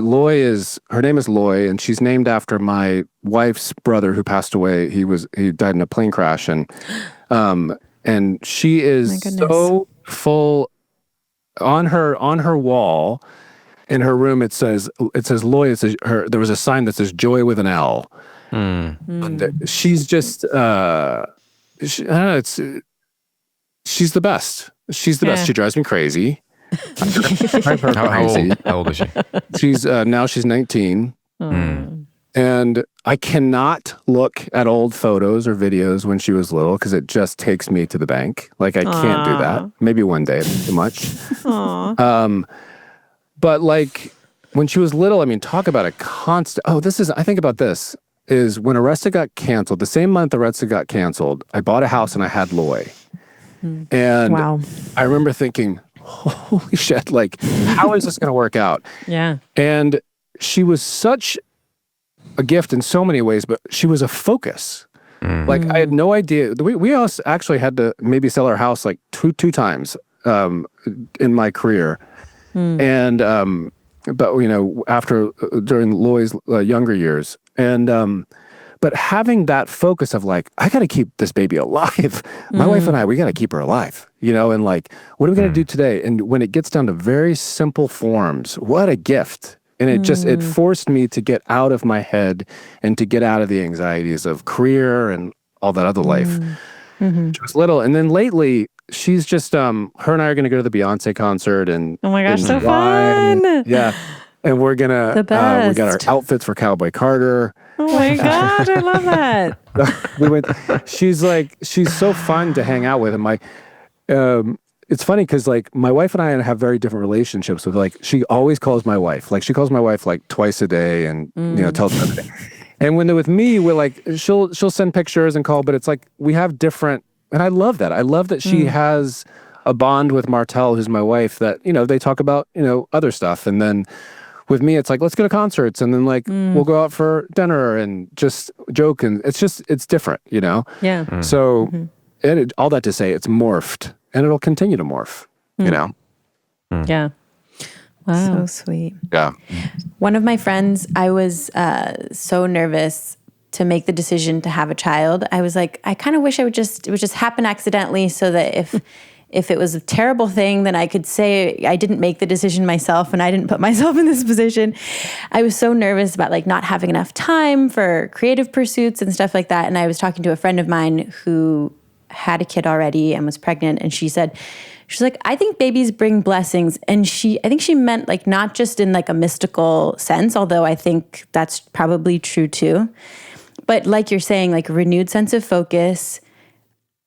her name is Loy, and she's named after my wife's brother who passed away. He died in a plane crash, and she is so full. On her wall in her room, it says Loy. There was a sign that says joy with an L. And she's just I don't know. She's the best. She's the best. She drives me crazy. How old is she? She's 19. And I cannot look at old photos or videos when she was little, because it just takes me to the bank. Like, I can't do that. Maybe one day, it's too much. But like when she was little, I mean, talk about a constant. I think about this is when Arrested got canceled. The same month Arrested got canceled, I bought a house and I had Loy. And I remember thinking, holy shit, like, how is this going to work out? Yeah. And she was such a gift in so many ways, but she was a focus. Like, I had no idea. We also actually had to maybe sell our house like two times in my career. And, but during Loy's younger years. And, but having that focus of like, I got to keep this baby alive. My wife and I, we got to keep her alive, and like, what are we going to do today? And when it gets down to very simple forms, what a gift. And it forced me to get out of my head and to get out of the anxieties of career and all that other life. She was little. And then lately, she's just, her and I are going to go to the Beyonce concert. And oh my gosh, so fun. Yeah. And we're going to, we got our outfits for Cowboy Carter. Oh my God, I love that. She's so fun to hang out with. And it's funny because like my wife and I have very different relationships with, like, she always calls my wife. Like, she calls my wife like twice a day and, tells her everything. And when they're with me, we're like, she'll send pictures and call, but it's like we have different, and I love that. I love that she has a bond with Martell, who's my wife, that, they talk about, other stuff. And then with me, it's like, let's go to concerts, and then like we'll go out for dinner and just joke, and it's different, Yeah. So all that to say, it's morphed, and it'll continue to morph. You know. Yeah. Wow. So sweet. Yeah. One of my friends, I was so nervous to make the decision to have a child. I was like, I kind of wish it would just happen accidentally, so that if it was a terrible thing, then I could say I didn't make the decision myself and I didn't put myself in this position. I was so nervous about like not having enough time for creative pursuits and stuff like that. And I was talking to a friend of mine who had a kid already and was pregnant, and she's like, I think babies bring blessings. And I think she meant like not just in like a mystical sense, although I think that's probably true too. But like you're saying, like a renewed sense of focus,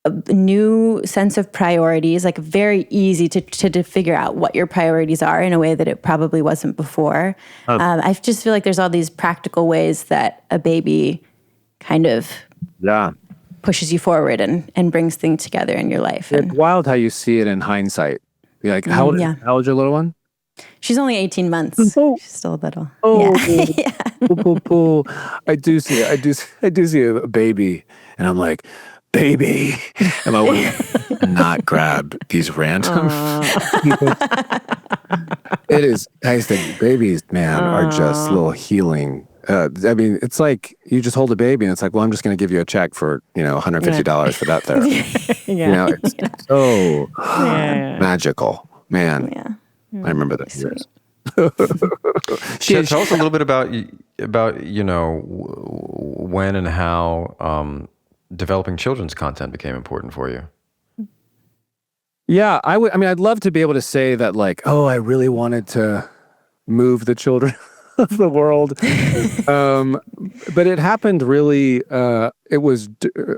a new sense of priorities, like very easy to figure out what your priorities are in a way that it probably wasn't before. I just feel like there's all these practical ways that a baby kind of pushes you forward and brings things together in your life. It's wild how you see it in hindsight. You're like, how old's your little one? She's only 18 months. Oh. She's still little. Oh, yeah. I do see a baby, and I'm like, baby, and I want to not grab these random people. It is. I think babies, man, are just little healing. I mean, it's like you just hold a baby, and it's like, well, I'm just going to give you a check for $150 for that therapy. It's so magical, man. Yeah. I remember that years. Tell us a little bit about when and how developing children's content became important for you. Yeah, I'd love to be able to say that, like, oh, I really wanted to move the children of the world. But it happened really, it was,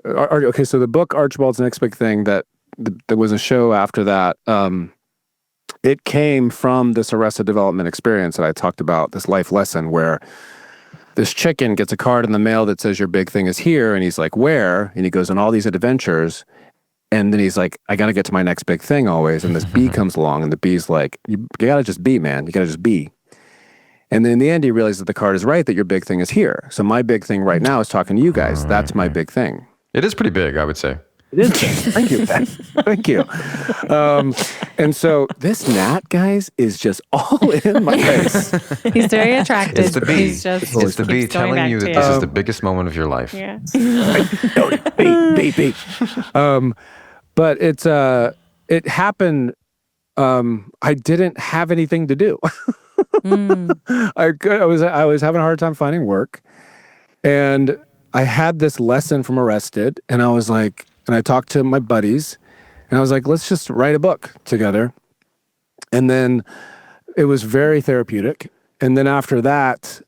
okay, so the book Archibald's Next Big Thing, there was a show after that. It came from this Arrested Development experience that I talked about, this life lesson where this chicken gets a card in the mail that says your big thing is here. And he's like, where? And he goes on all these adventures. And then he's like, I got to get to my next big thing always. And this bee comes along, and the bee's like, you got to just be, man. You got to just be. And then in the end, he realizes that the card is right, that your big thing is here. So my big thing right now is talking to you guys. That's my big thing. It is pretty big, I would say. It is big. Thank you, Ben. Thank you. And so this gnat, guys, is just all in my face. He's very attracted. It's the bee. It's the bee telling you that this is the biggest moment of your life. Yeah. Beep. But it happened. I didn't have anything to do. I was having a hard time finding work, and I had this lesson from Arrested, and I was like, and I talked to my buddies, and I was like, let's just write a book together. And then it was very therapeutic. And then after that,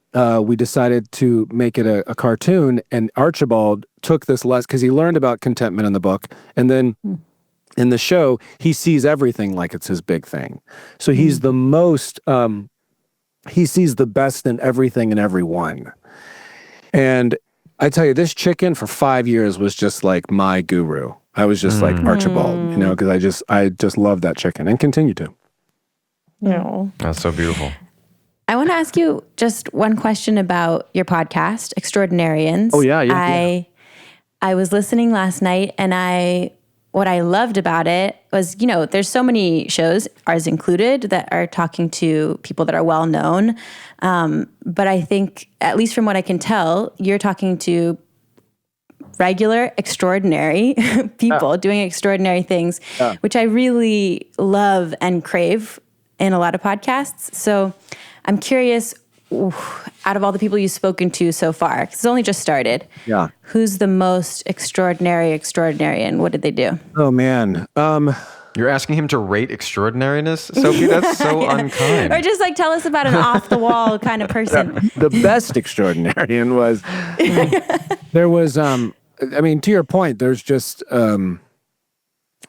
we decided to make it a cartoon, and Archibald took this lesson because he learned about contentment in the book, and then in the show, he sees everything like it's his big thing. So he's the most, he sees the best in everything and everyone. And I tell you, this chicken for 5 years was just like my guru. I was just like Archibald, because I just loved that chicken and continue to. No. That's so beautiful. I want to ask you just one question about your podcast, Extraordinarians. Oh, yeah. I was listening last night, and what I loved about it was, there's so many shows, ours included, that are talking to people that are well known. But I think, at least from what I can tell, you're talking to regular, extraordinary people doing extraordinary things, which I really love and crave in a lot of podcasts. So I'm curious, out of all the people you've spoken to so far, because it's only just started, who's the most extraordinary, and what did they do? Oh, man. You're asking him to rate extraordinariness, Sophie? That's so unkind. Or just like tell us about an off-the-wall kind of person. The best extraordinarian was, there was, to your point, there's just,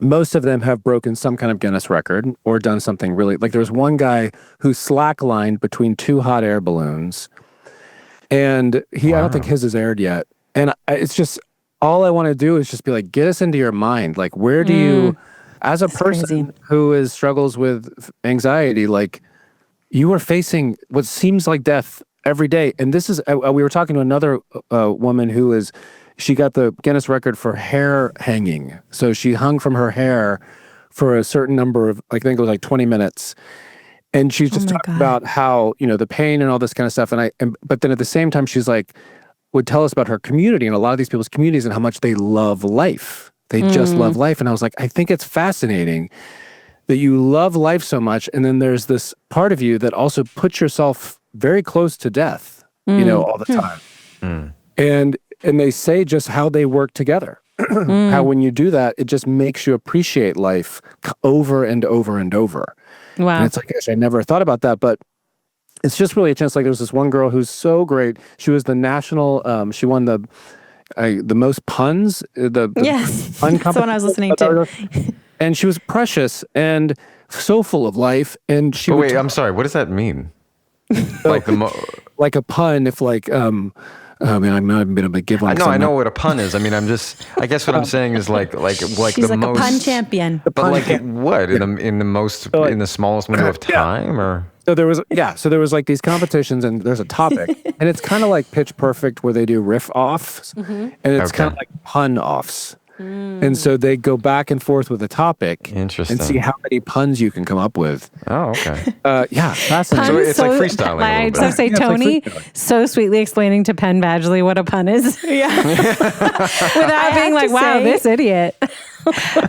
most of them have broken some kind of Guinness record or done something really, like there was one guy who slacklined between two hot air balloons, and I don't think his is aired yet. And it's just, all I want to do is just be like, get us into your mind. Like, where do you, as a person who struggles with anxiety, like you are facing what seems like death every day. And this is, we were talking to another woman who is, she got the Guinness record for hair hanging. So she hung from her hair for a certain number of, I think it was like 20 minutes. And she's just talking about how, the pain and all this kind of stuff. But then at the same time, she's like, would tell us about her community and a lot of these people's communities and how much they love life. They just love life. And I was like, I think it's fascinating that you love life so much. And then there's this part of you that also puts yourself very close to death, all the time. And they say just how they work together. How when you do that, it just makes you appreciate life over and over and over. Wow. And it's like, gosh, I never thought about that, but it's just really a chance. Like, there's this one girl who's so great. She was the national, she won the most puns. Yes, pun that's the one I was listening to. And she was precious and so full of life. And she wait, I'm sorry. What does that mean? Like like a pun, if like, I mean, I'm not going to give one. I know what a pun is. I mean, I guess what I'm saying is like she's the like most a pun champion. But like what in the smallest window of time, or so there was like these competitions and there's a topic and it's kind of like Pitch Perfect where they do riff offs and it's kind of like pun offs. And so they go back and forth with a topic and see how many puns you can come up with. Oh, okay. Yeah, fascinating. So it's like freestyling. I just have to say, Tony, so sweetly explaining to Penn Badgley what a pun is. Yeah. Without being like, wow, this idiot.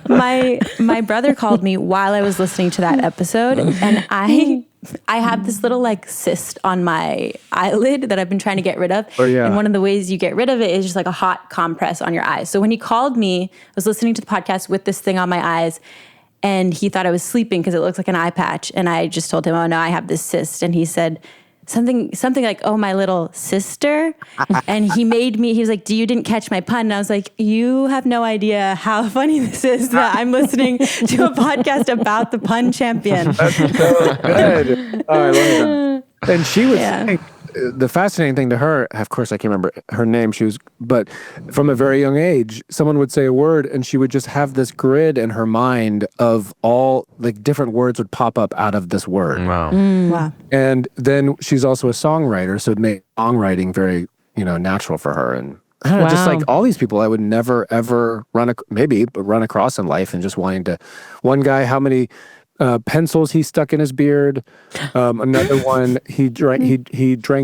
My brother called me while I was listening to that episode, and I have this little like cyst on my eyelid that I've been trying to get rid of. Oh, yeah. And one of the ways you get rid of it is just like a hot compress on your eyes. So when he called me, I was listening to the podcast with this thing on my eyes, and he thought I was sleeping because it looks like an eye patch. And I just told him, oh no, I have this cyst. And he said something like, oh, my little sister. And he was like, you didn't catch my pun. And I was like, you have no idea how funny this is that I'm listening to a podcast about the pun champion. That's so good. Oh, I love that. And she was saying, the fascinating thing to her, of course, I can't remember her name. But from a very young age, someone would say a word and she would just have this grid in her mind of all like different words would pop up out of this word. Wow. Wow. And then she's also a songwriter, so it made songwriting very, natural for her. And I don't know, just like all these people I would never, ever run across in life and just wanting to, one guy, how many pencils he stuck in his beard. Another one, he drank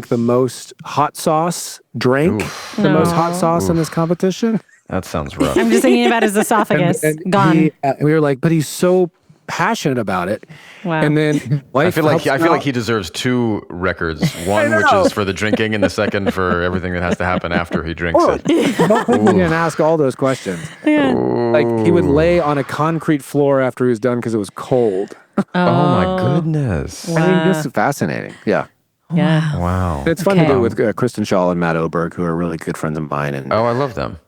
the most hot sauce. The most hot sauce in this competition. That sounds rough. I'm just thinking about his esophagus. Gone. We were like, but he's so passionate about it. Wow. And then I feel like he deserves 2 records. One which is for the drinking, and the second for everything that has to happen after he drinks it. He didn't ask all those questions. Yeah. Like he would lay on a concrete floor after he was done because it was cold. Oh my goodness. Wow. I mean, this is fascinating. Yeah. Yeah. Wow. It's fun to do with Kristen Shaw and Matt Oberg, who are really good friends of mine. And I love them.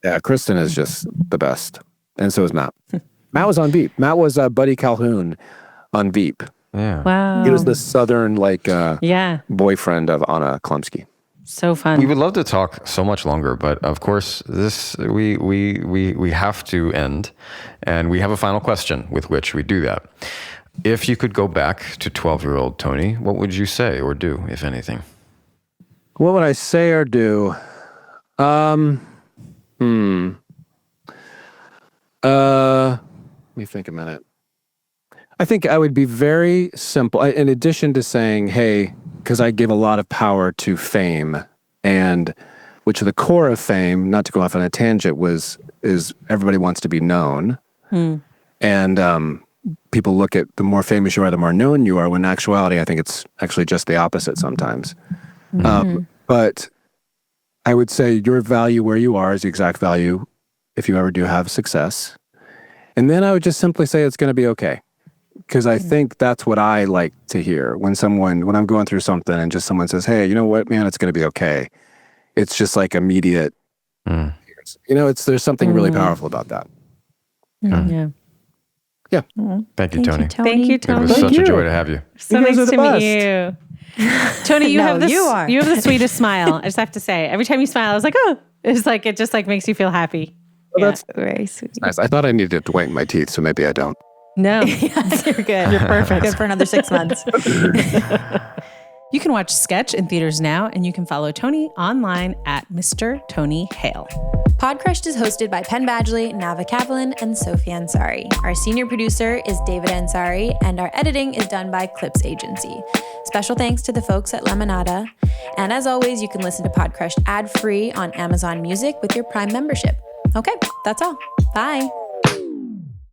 yeah, Kristen is just the best. And so is Matt. Matt was on Veep. Matt was Buddy Calhoun on Veep. Yeah. Wow. He was the southern boyfriend of Anna Klumsky. So fun. We would love to talk so much longer, but of course, this we have to end, and we have a final question with which we do that. If you could go back to 12-year-old Tony, what would you say or do, if anything? What would I say or do? Let me think a minute. I think I would be very simple. In addition to saying, hey, because I give a lot of power to fame, and which the core of fame, not to go off on a tangent, is everybody wants to be known. And people look at the more famous you are, the more known you are, when in actuality, I think it's actually just the opposite sometimes. But I would say your value where you are is the exact value if you ever do have success. And then I would just simply say it's going to be okay. Because I think that's what I like to hear when I'm going through something and just someone says, hey, you know what, man, it's going to be okay. It's just like immediate. There's something really powerful about that. Yeah. Thank you, Tony. Thank you, Tony. It was such a joy to have you. So You guys nice are the to best. meet you. Tony, you have the sweetest smile. I just have to say, every time you smile, I was like, oh, it just like makes you feel happy. That's Very sweet. nice. I thought I needed to whiten my teeth, so maybe I don't. No. Yes, you're good. You're perfect. Good for another 6 months. You can watch Sketch in theaters now, and you can follow Tony online at Mr. Tony Hale. Podcrushed is hosted by Penn Badgley, Nava Kavalin, and Sophie Ansari. Our senior producer is David Ansari, and our editing is done by Clips Agency. Special thanks to the folks at Lemonada. And as always, you can listen to Podcrushed ad-free on Amazon Music with your Prime membership. Okay, that's all. Bye.